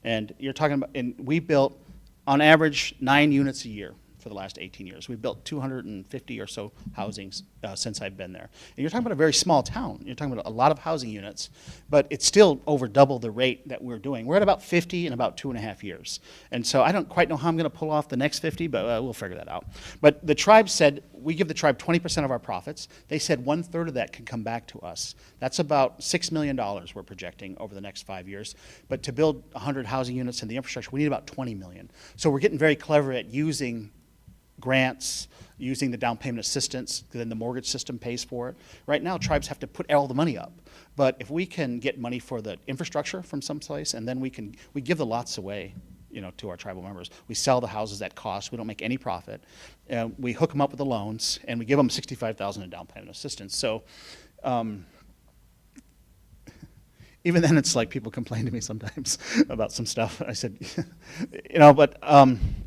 And you're talking about, and we built on average 9 units a year for the last 18 years. We built 250 or so housings since I've been there. And you're talking about a very small town. You're talking about a lot of housing units, but it's still over double the rate that we're doing. We're at about 50 in about 2.5 years. And so I don't quite know how I'm going to pull off the next 50, but we'll figure that out. But the tribe said, we give the tribe 20% of our profits. They said 1/3 of that can come back to us. That's about $6 million we're projecting over the next 5 years. But to build 100 housing units and the infrastructure, we need about $20 million. So we're getting very clever at using grants, using the down payment assistance, then the mortgage system pays for it. Right now, tribes have to put all the money up. But if we can get money for the infrastructure from someplace, and then we give the lots away, to our tribal members. We sell the houses at cost. We don't make any profit. We hook them up with the loans, and we give them $65,000 in down payment assistance. So even then, it's like people complain to me sometimes about some stuff. I said, but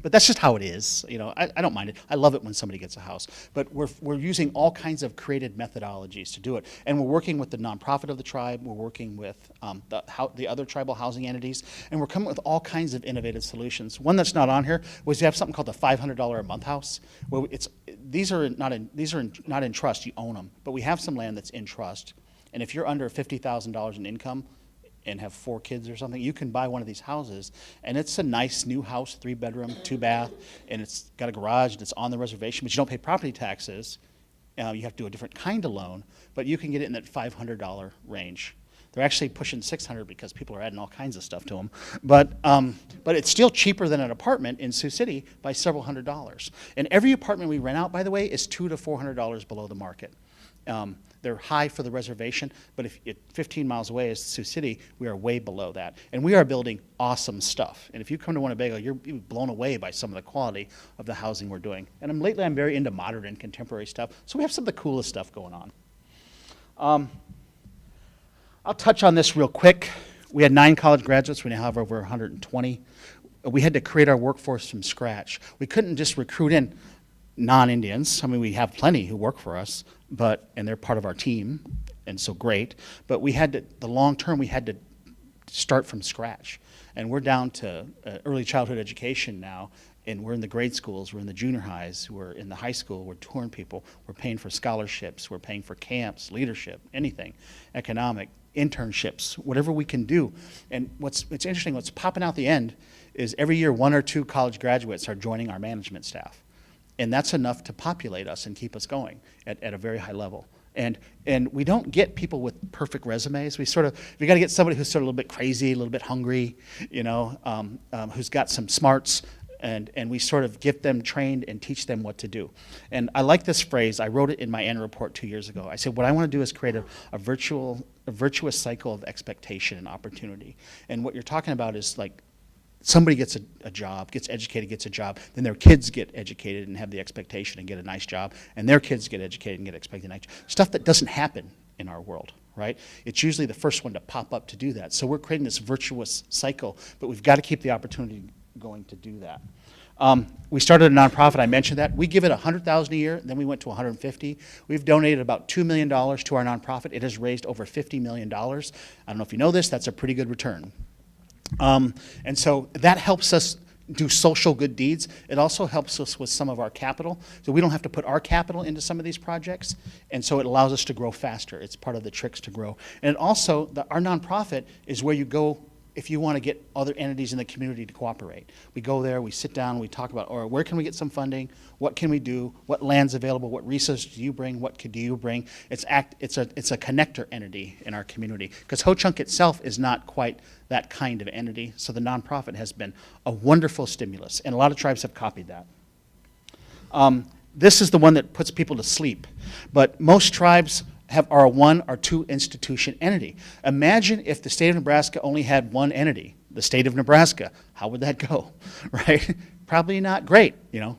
that's just how it is. I don't mind it. I love it when somebody gets a house. But we're using all kinds of creative methodologies to do it. And we're working with the nonprofit of the tribe. We're working with the other tribal housing entities. And we're coming with all kinds of innovative solutions. One that's not on here was we have something called the $500 a month house. Where these are not in trust. You own them. But we have some land that's in trust. And if you're under $50,000 in income, and have 4 kids or something, you can buy one of these houses, and it's a nice new house, 3-bedroom, 2-bath, and it's got a garage, and it's on the reservation, but you don't pay property taxes. You have to do a different kind of loan, but you can get it in that $500 range. They're actually pushing $600 because people are adding all kinds of stuff to them. But it's still cheaper than an apartment in Sioux City by several $100s. And every apartment we rent out, by the way, is $200 to $400 below the market. They're high for the reservation, but if 15 miles away is Sioux City, we are way below that. And we are building awesome stuff. And if you come to Winnebago, you'll be blown away by some of the quality of the housing we're doing. And lately I'm very into modern and contemporary stuff, so we have some of the coolest stuff going on. I'll touch on this real quick. We had 9 college graduates. We now have over 120. We had to create our workforce from scratch. We couldn't just recruit in non-Indians. I mean, we have plenty who work for us, and they're part of our team, and so great. But we had to, the long term, we had to start from scratch. And we're down to early childhood education now, and we're in the grade schools, we're in the junior highs, we're in the high school, we're touring people, we're paying for scholarships, we're paying for camps, leadership, anything, economic, internships, whatever we can do. And what's interesting, what's popping out the end is every year 1 or 2 college graduates are joining our management staff. And that's enough to populate us and keep us going at a very high level. And we don't get people with perfect resumes. We got to get somebody who's sort of a little bit crazy, a little bit hungry, who's got some smarts, and we sort of get them trained and teach them what to do. And I like this phrase. I wrote it in my annual report 2 years ago. I said, what I want to do is create a virtuous cycle of expectation and opportunity. And what you're talking about is like, somebody gets a job, gets educated, gets a job, then their kids get educated and have the expectation and get a nice job, and their kids get educated and get expected nice stuff that doesn't happen in our world, right? It's usually the first one to pop up to do that. So we're creating this virtuous cycle, but we've got to keep the opportunity going to do that. We started a nonprofit, I mentioned that. We give it $100,000 a year, then we went to $150,000. We've donated about $2 million to our nonprofit. It has raised over $50 million. I don't know if you know this, that's a pretty good return. And so that helps us do social good deeds. It also helps us with some of our capital. So we don't have to put our capital into some of these projects. And so it allows us to grow faster. It's part of the tricks to grow. And also, our nonprofit is where you go if you want to get other entities in the community to cooperate. We go there, we sit down, we talk about, or where can we get some funding? What can we do? What land's available? What resources do you bring? What do you bring? It's a connector entity in our community, because Ho-Chunk itself is not quite that kind of entity. So the nonprofit has been a wonderful stimulus, and a lot of tribes have copied that. This is the one that puts people to sleep, but most tribes are a 1 or 2 institution entity. Imagine if the state of Nebraska only had one entity, the state of Nebraska. How would that go, right? Probably not great.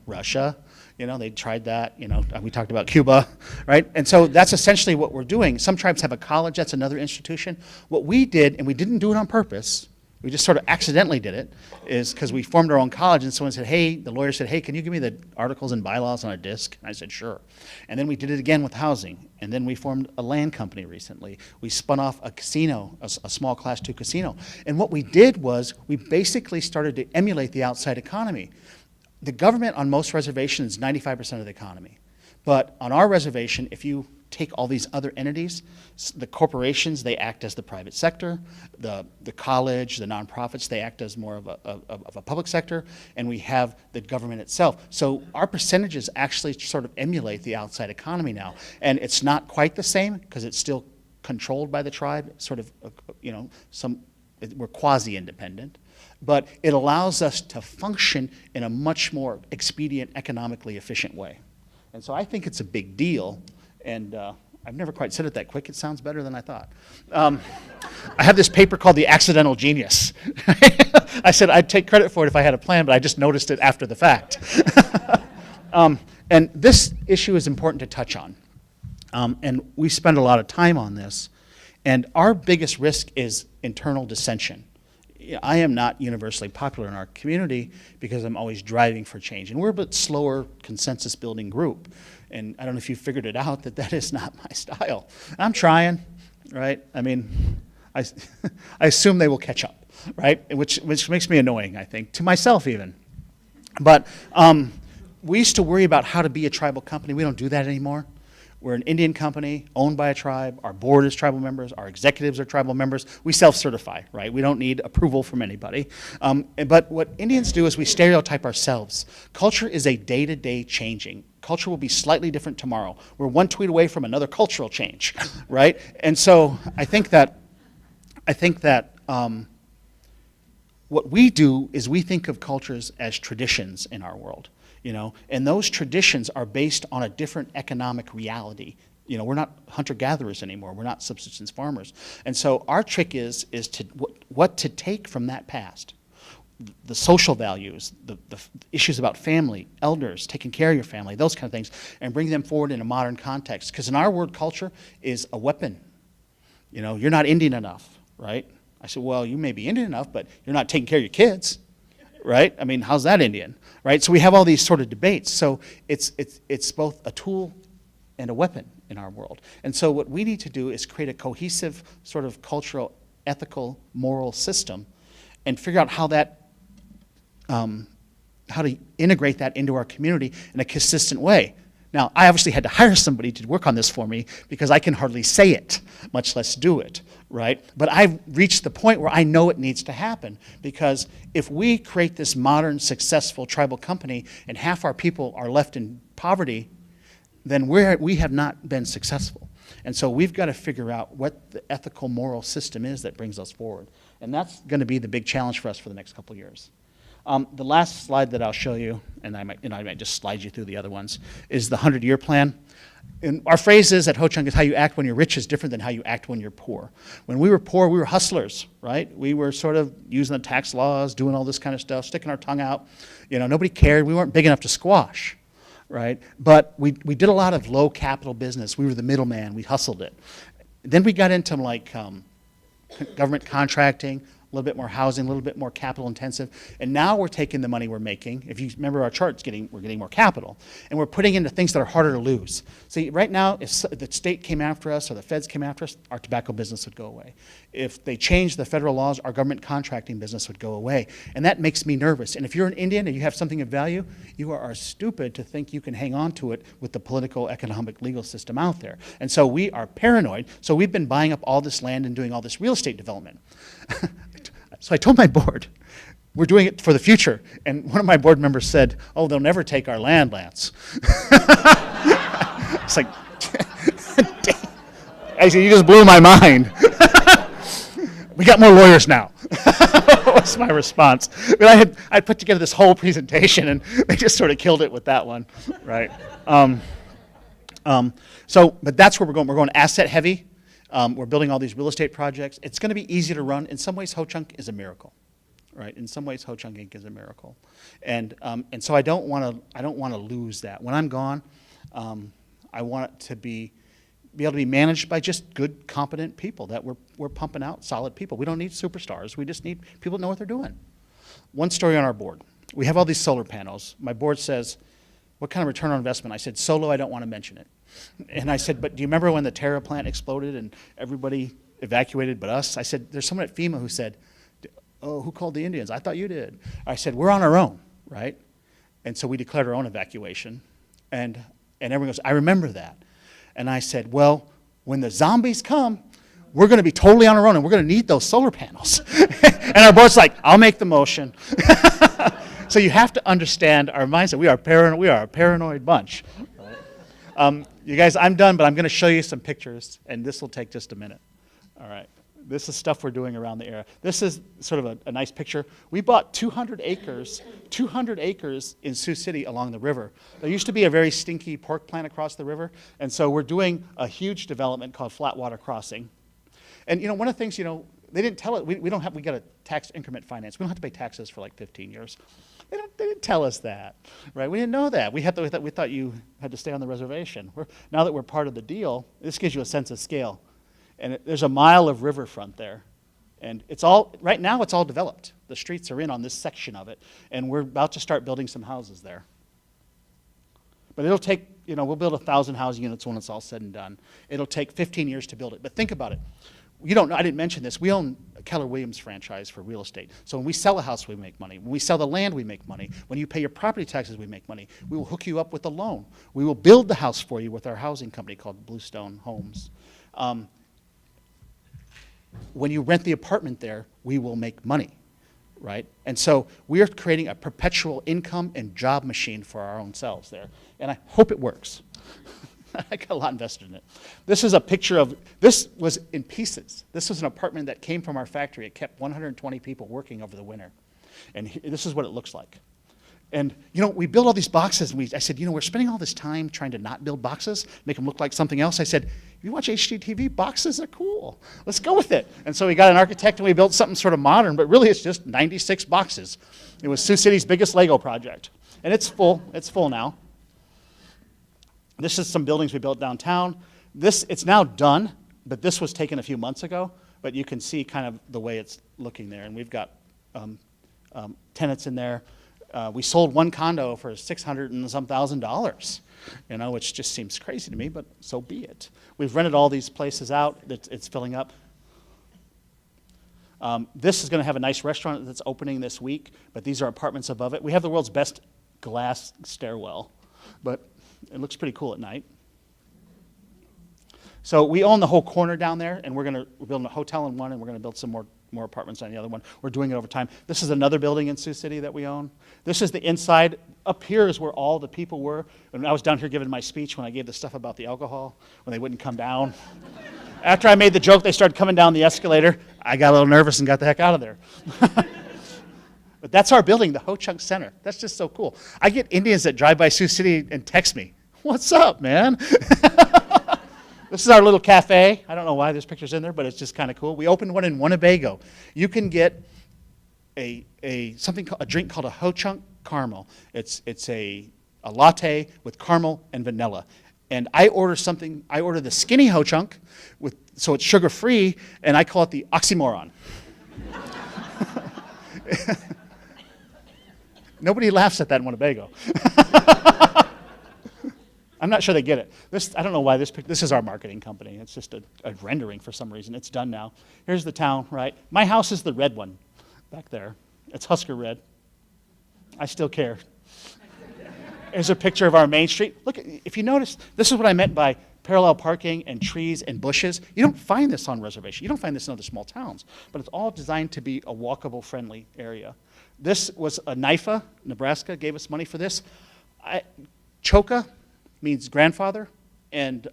Russia, they tried that. We talked about Cuba, right? And so that's essentially what we're doing. Some tribes have a college, that's another institution. What we did, and we didn't do it on purpose, we just sort of accidentally did it, is because we formed our own college, and someone said, hey, the lawyer said, hey, can you give me the articles and bylaws on a disc? And I said, sure. And then we did it again with housing, and then we formed a land company recently. We spun off a casino, a small Class 2 casino. And what we did was we basically started to emulate the outside economy. The government on most reservations is 95% of the economy. But on our reservation, if you take all these other entities, the corporations, they act as the private sector, the college, the nonprofits, they act as more of a public sector, and we have the government itself. So our percentages actually sort of emulate the outside economy now. And it's not quite the same because it's still controlled by the tribe, sort of, we're quasi-independent. But it allows us to function in a much more expedient, economically efficient way. And so I think it's a big deal. And I've never quite said it that quick. It sounds better than I thought. I have this paper called The Accidental Genius. I said I'd take credit for it if I had a plan, but I just noticed it after the fact. And this issue is important to touch on. And we spend a lot of time on this. And our biggest risk is internal dissension. I am not universally popular in our community because I'm always driving for change. And we're a bit slower consensus building group. And I don't know if you figured it out that is not my style. I'm trying, right? I mean, I assume they will catch up, right? Which makes me annoying, I think, to myself even. But we used to worry about how to be a tribal company. We don't do that anymore. We're an Indian company owned by a tribe. Our board is tribal members. Our executives are tribal members. We self-certify, right? We don't need approval from anybody. But what Indians do is we stereotype ourselves. Culture is a day-to-day changing. Culture will be slightly different tomorrow. We're one tweet away from another cultural change, right? And so I think that what we do is we think of cultures as traditions in our world, and those traditions are based on a different economic reality. We're not hunter-gatherers anymore. We're not subsistence farmers. And so our trick is what to take from that past. The social values, the issues about family, elders, taking care of your family, those kind of things, and bring them forward in a modern context. Because in our world, culture is a weapon. You're not Indian enough, right? I said, well, you may be Indian enough, but you're not taking care of your kids, right? I mean, how's that Indian, right? So we have all these sort of debates. So it's both a tool and a weapon in our world. And so what we need to do is create a cohesive sort of cultural, ethical, moral system and figure out how to integrate that into our community in a consistent way. Now, I obviously had to hire somebody to work on this for me because I can hardly say it, much less do it, right? But I've reached the point where I know it needs to happen, because if we create this modern, successful tribal company and half our people are left in poverty, then we have not been successful. And so we've got to figure out what the ethical, moral system is that brings us forward. And that's going to be the big challenge for us for the next couple of years. The last slide that I'll show you, and I might just slide you through the other ones, is the 100-year plan. And our phrase is at Ho-Chunk is how you act when you're rich is different than how you act when you're poor. When we were poor, we were hustlers, right? We were sort of using the tax laws, doing all this kind of stuff, sticking our tongue out. Nobody cared. We weren't big enough to squash, right? But we did a lot of low capital business. We were the middleman. We hustled it. Then we got into government contracting, a little bit more housing, a little bit more capital intensive. And now we're taking the money we're making. If you remember our charts, we're getting more capital. And we're putting into things that are harder to lose. See, right now, if the state came after us or the feds came after us, our tobacco business would go away. If they changed the federal laws, our government contracting business would go away. And that makes me nervous. And if you're an Indian and you have something of value, you are stupid to think you can hang on to it with the political, economic, legal system out there. And so we are paranoid. So we've been buying up all this land and doing all this real estate development. So I told my board, we're doing it for the future. And one of my board members said, oh, they'll never take our land, Lance. It's like, actually, you just blew my mind. We got more lawyers now. What's my response? But I put together this whole presentation, and they just sort of killed it with that one, right? But that's where we're going. We're going asset heavy. We're building all these real estate projects. It's going to be easy to run. In some ways, Ho-Chunk is a miracle, right? In some ways, Ho-Chunk Inc. is a miracle, and so I don't want to lose that. When I'm gone, I want it to be able to be managed by just good, competent people that we're pumping out solid people. We don't need superstars. We just need people that know what they're doing. One story on our board. We have all these solar panels. My board says, what kind of return on investment? I said, solo, I don't want to mention it. And I said, but do you remember when the Terra plant exploded and everybody evacuated but us? I said, there's someone at FEMA who said, oh, who called the Indians? I thought you did. I said, we're on our own, right? And so we declared our own evacuation. And everyone goes, I remember that. And I said, well, when the zombies come, we're going to be totally on our own and we're going to need those solar panels. And our board's like, I'll make the motion. So you have to understand our mindset. We are a paranoid bunch. You guys, I'm done, but I'm going to show you some pictures, and this will take just a minute. All right. This is stuff we're doing around the area. This is sort of a nice picture. We bought 200 acres in Sioux City along the river. There used to be a very stinky pork plant across the river, and so we're doing a huge development called Flatwater Crossing. And one of the things, they didn't tell it. We got a tax increment finance. We don't have to pay taxes for like 15 years. They didn't tell us that, right? We didn't know that. We thought you had to stay on the reservation. Now that we're part of the deal, this gives you a sense of scale. And there's a mile of riverfront there. And right now it's all developed. The streets are in on this section of it. And we're about to start building some houses there. But it'll take, we'll build 1,000 housing units when it's all said and done. It'll take 15 years to build it. But think about it. I didn't mention this. We own Keller Williams franchise for real estate. So when we sell a house, we make money. When we sell the land, we make money. When you pay your property taxes, we make money. We will hook you up with a loan. We will build the house for you with our housing company called Bluestone Homes. When you rent the apartment there, we will make money, right? And so we are creating a perpetual income and job machine for our own selves there. And I hope it works. I got a lot invested in it. This is a picture of, this was in pieces. This was an apartment that came from our factory. It kept 120 people working over the winter. And this is what it looks like. And, you know, we built all these boxes, and I said, you know, we're spending all this time trying to not build boxes, make them look like something else. I said, if you watch HGTV, boxes are cool. Let's go with it. And so we got an architect, and we built something sort of modern, but really it's just 96 boxes. It was Sioux City's biggest Lego project. And it's full. It's full now. This is some buildings we built downtown. It's now done, but this was taken a few months ago. But you can see kind of the way it's looking there. And we've got tenants in there. We sold one condo for $600 and some thousand, you know, which just seems crazy to me, but so be it. We've rented all these places out. It's filling up. This is going to have a nice restaurant that's opening this week, but these are apartments above it. We have the world's best glass stairwell, but it looks pretty cool at night. So we own the whole corner down there, and we're building a hotel in one, and we're going to build some more apartments on the other one. We're doing it over time. This is another building in Sioux City that we own. This is the inside. Up here is where all the people were. And I was down here giving my speech when I gave the stuff about the alcohol, when they wouldn't come down. After I made the joke, they started coming down the escalator. I got a little nervous and got the heck out of there. But that's our building, the Ho Chunk Center. That's just so cool. I get Indians that drive by Sioux City and text me, "What's up, man?" This is our little cafe. I don't know why this picture's in there, but it's just kind of cool. We opened one in Winnebago. You can get a drink called a Ho Chunk Caramel. It's a latte with caramel and vanilla. And I order the skinny Ho Chunk, so it's sugar-free, and I call it the oxymoron. Nobody laughs at that in Winnebago. I'm not sure they get it. I don't know why this is our marketing company. It's just a rendering for some reason. It's done now. Here's the town, right? My house is the red one back there. It's Husker red. I still care. Here's a picture of our main street. Look, if you notice, this is what I meant by parallel parking and trees and bushes. You don't find this on reservation. You don't find this in other small towns. But it's all designed to be a walkable, friendly area. This was a NIFA. Nebraska gave us money for this. Choka means grandfather, and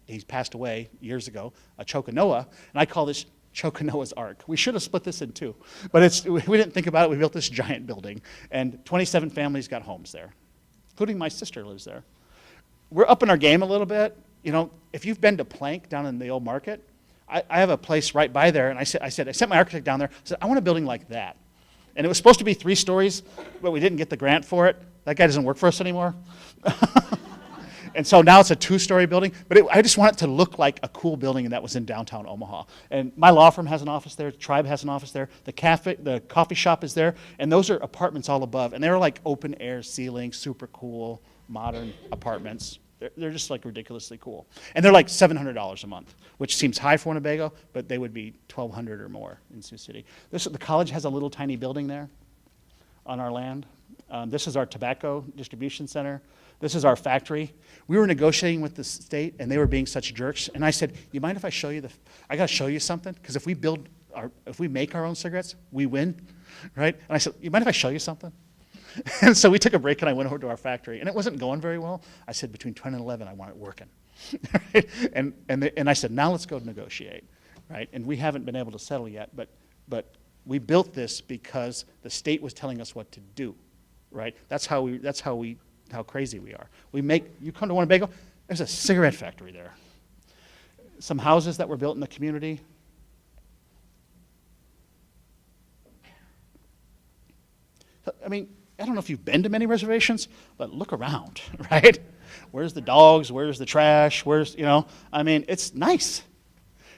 he passed away years ago, a Chokanoa, and I call this Chokanoa's Ark. We should have split this in two, but we didn't think about it. We built this giant building, and 27 families got homes there, including my sister lives there. We're upping our game a little bit. You know, if you've been to Plank down in the old market, I have a place right by there, and I sent my architect down there. I said, I want a building like that. And it was supposed to be 3 stories, but we didn't get the grant for it. That guy doesn't work for us anymore. And so now it's a 2-story building, but I just want it to look like a cool building, and that was in downtown Omaha. And my law firm has an office there, Tribe has an office there, the coffee shop is there, and those are apartments all above. And they're like open air ceilings, super cool, modern apartments. They're just like ridiculously cool. And they're like $700 a month, which seems high for Winnebago, but they would be $1,200 or more in Sioux City. The college has a little tiny building there on our land. This is our tobacco distribution center. This is our factory. We were negotiating with the state, and they were being such jerks. And I said, "You mind if I show you I got to show you something, because if we make our own cigarettes, we win, right?" And I said, "You mind if I show you something?" And so we took a break, and I went over to our factory, and it wasn't going very well. I said, between 10 and 11, I want it working, right? And I said, now let's go negotiate, right? And we haven't been able to settle yet, but we built this because the state was telling us what to do, right? That's how crazy we are. You come to Winnebago, there's a cigarette factory there. Some houses that were built in the community. I mean, I don't know if you've been to many reservations, but look around, right? Where's the dogs? Where's the trash? I mean, it's nice.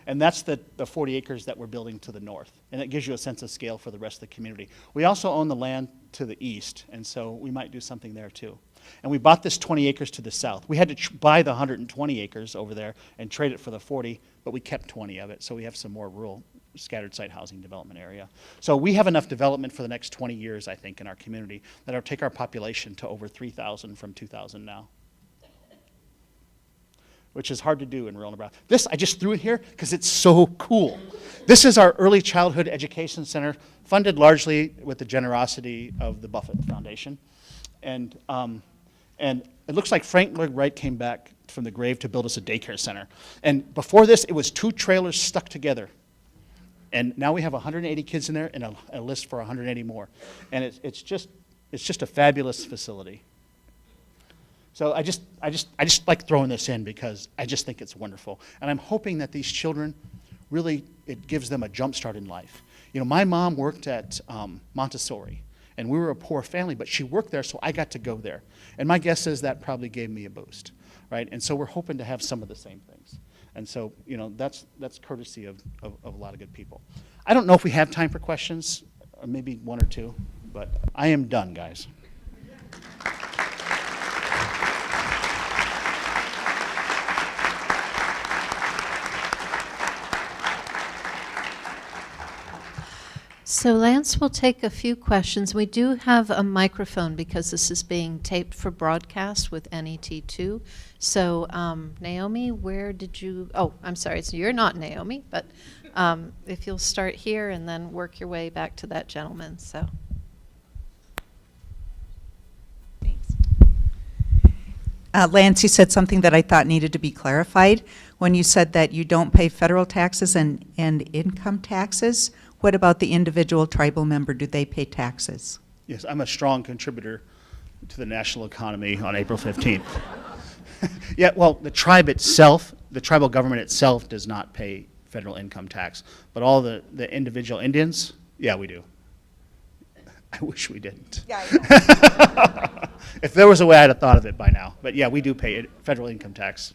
And that's the 40 acres that we're building to the north. And it gives you a sense of scale for the rest of the community. We also own the land to the east, and so we might do something there too. And we bought this 20 acres to the south. We had to buy the 120 acres over there and trade it for the 40, but we kept 20 of it, so we have some more rural scattered site housing development area. So we have enough development for the next 20 years, I think, in our community that'll take our population to over 3,000 from 2,000 now, which is hard to do in rural Nebraska. This, I just threw it here because it's so cool. This is our early childhood education center, funded largely with the generosity of the Buffett Foundation. And it looks like Frank Lloyd Wright came back from the grave to build us a daycare center. And before this, it was 2 trailers stuck together. And now we have 180 kids in there and a list for 180 more. And it's just a fabulous facility. So I just like throwing this in because I just think it's wonderful. And I'm hoping that these children really, it gives them a jump start in life. You know, my mom worked at Montessori, and we were a poor family, but she worked there, so I got to go there. And my guess is that probably gave me a boost, right? And so we're hoping to have some of the same things. And so, you know, that's courtesy of a lot of good people. I don't know if we have time for questions, or maybe 1 or 2, but I am done, guys. So Lance will take a few questions. We do have a microphone because this is being taped for broadcast with NET2. So Naomi, where did you, oh, I'm sorry, so you're not Naomi, but if you'll start here and then work your way back to that gentleman, so. Thanks. Lance, you said something that I thought needed to be clarified. When you said that you don't pay federal taxes and income taxes, what about the individual tribal member? Do they pay taxes? Yes, I'm a strong contributor to the national economy on April 15th. Yeah, well, the tribe itself, the tribal government itself does not pay federal income tax, but all the individual Indians, yeah, we do. I wish we didn't. Yeah, I know. If there was a way, I'd have thought of it by now. But yeah, we do pay federal income tax.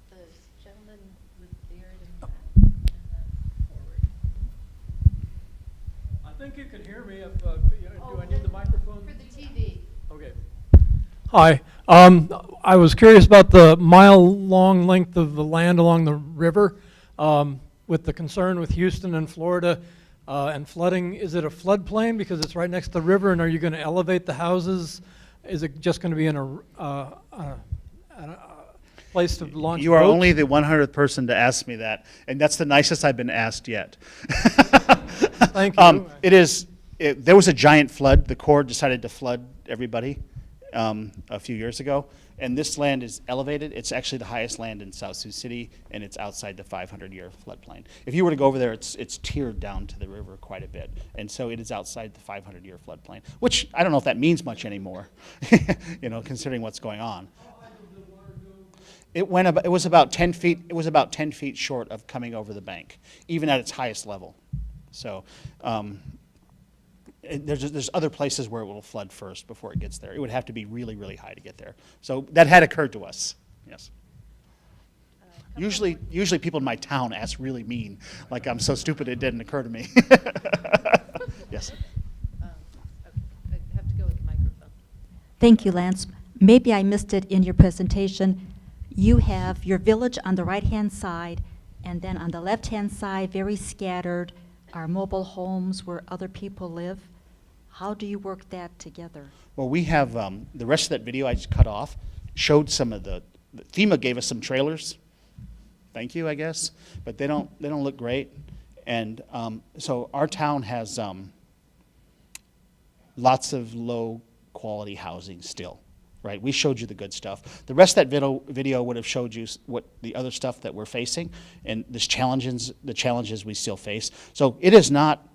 The gentleman with the beard in the back, and then forward. I think you can hear me if, do I need the microphone? For the TV. Okay. Hi. I was curious about the mile-long length of the land along the river with the concern with Houston and Florida and flooding. Is it a floodplain because it's right next to the river, and are you going to elevate the houses? Is it just going to be in a place to launch You are boats? only the 100th person to ask me that, and that's the nicest I've been asked yet. Thank you. There was a giant flood. The Corps decided to flood everybody a few years ago, and this land is elevated. It's actually the highest land in South Sioux City, and it's outside the 500-year floodplain. If you were to go over there, it's tiered down to the river quite a bit, and so it is outside the 500-year floodplain, which I don't know if that means much anymore, you know, considering what's going on. It was about 10 feet. It was about 10 feet short of coming over the bank, even at its highest level. So there's other places where it will flood first before it gets there. It would have to be really, really high to get there. So that had occurred to us. Yes. Usually people in my town ask really mean, like I'm so stupid it didn't occur to me. Yes. I have to go with the microphone. Thank you, Lance. Maybe I missed it in your presentation. You have your village on the right-hand side, and then on the left-hand side, very scattered, are mobile homes where other people live. How do you work that together? Well, we have the rest of that video I just cut off showed some of the FEMA gave us some trailers. Thank you, I guess, but they don't look great. And so our town has lots of low quality housing still. Right, we showed you the good stuff. The rest of that video would have showed you what the other stuff that we're facing and the challenges we still face. So it is not,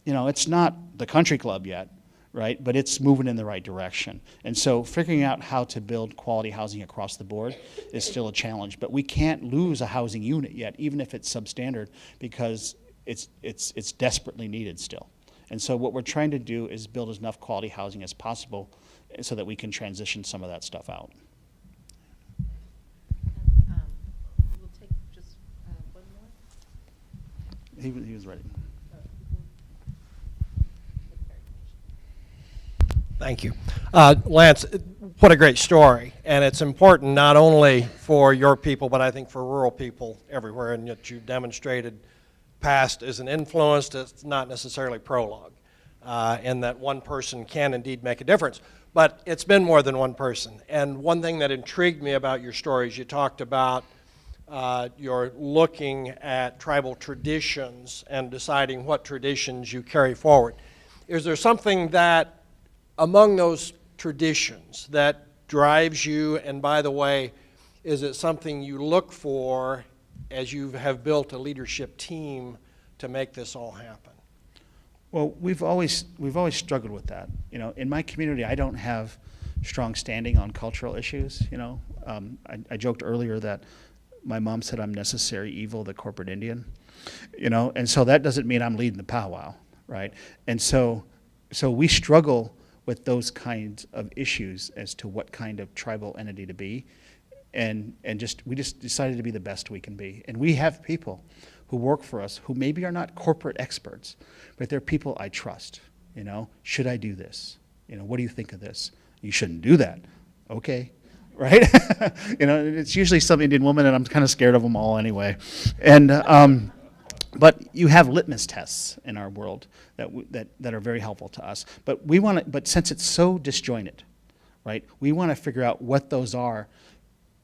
you know, it's not the country club yet, right? But it's moving in the right direction. And so figuring out how to build quality housing across the board is still a challenge. But we can't lose a housing unit yet, even if it's substandard, because it's desperately needed still. And so what we're trying to do is build enough quality housing as possible so that we can transition some of that stuff out. We'll take just one more. He was ready. Thank you. Lance, what a great story. And it's important not only for your people, but I think for rural people everywhere, and yet you demonstrated past is an influence, it's not necessarily prologue, and that one person can indeed make a difference. But it's been more than one person. And one thing that intrigued me about your stories, you talked about you're looking at tribal traditions and deciding what traditions you carry forward. Is there something that among those traditions that drives you, and by the way, is it something you look for as you have built a leadership team to make this all happen? Well, we've always struggled with that. You know, in my community, I don't have strong standing on cultural issues. You know, I joked earlier that my mom said I'm necessary evil, the corporate Indian. You know, and so that doesn't mean I'm leading the powwow, right? And so we struggle with those kinds of issues as to what kind of tribal entity to be, and we just decided to be the best we can be. And we have people who work for us who maybe are not corporate experts, but they're people I trust. You know, should I do this? You know, what do you think of this? You shouldn't do that. Okay, right? You know, it's usually some Indian woman, and I'm kind of scared of them all anyway. And but you have litmus tests in our world that are very helpful to us. But we want to. But since it's so disjointed, right? We want to figure out what those are,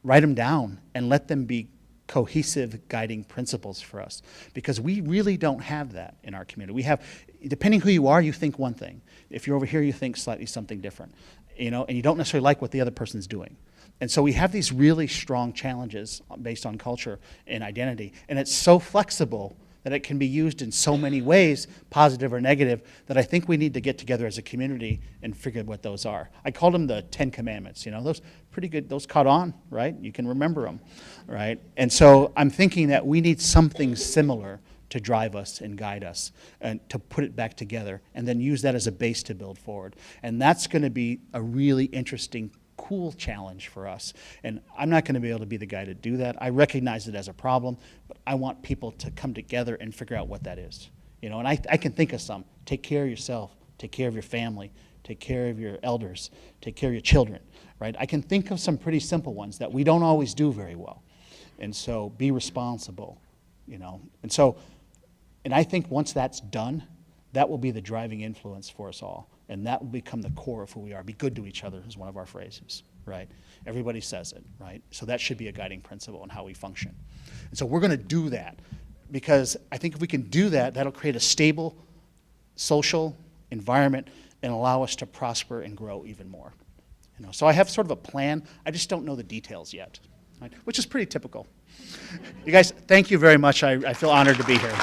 write them down, and let them be cohesive guiding principles for us, because we really don't have that in our community. We have, depending who you are, you think one thing. If you're over here, you think slightly something different, you know, and you don't necessarily like what the other person's doing. And so we have these really strong challenges based on culture and identity, and it's so flexible that it can be used in so many ways, positive or negative, that I think we need to get together as a community and figure out what those are. I called them the 10 Commandments, you know, those pretty good, those caught on, right? You can remember them, right? And so I'm thinking that we need something similar to drive us and guide us and to put it back together and then use that as a base to build forward. And that's going to be a really interesting, cool challenge for us. And I'm not going to be able to be the guy to do that. I recognize it as a problem, but I want people to come together and figure out what that is. You know, and I can think of some. Take care of yourself, take care of your family, take care of your elders, take care of your children, right? I can think of some pretty simple ones that we don't always do very well. And so be responsible, you know. And I think once that's done, that will be the driving influence for us all. And that will become the core of who we are. Be good to each other is one of our phrases, right? Everybody says it, right? So that should be a guiding principle in how we function. And so we're going to do that, because I think if we can do that, that'll create a stable social environment and allow us to prosper and grow even more. You know, so I have sort of a plan. I just don't know the details yet, right? Which is pretty typical. You guys, thank you very much. I feel honored to be here.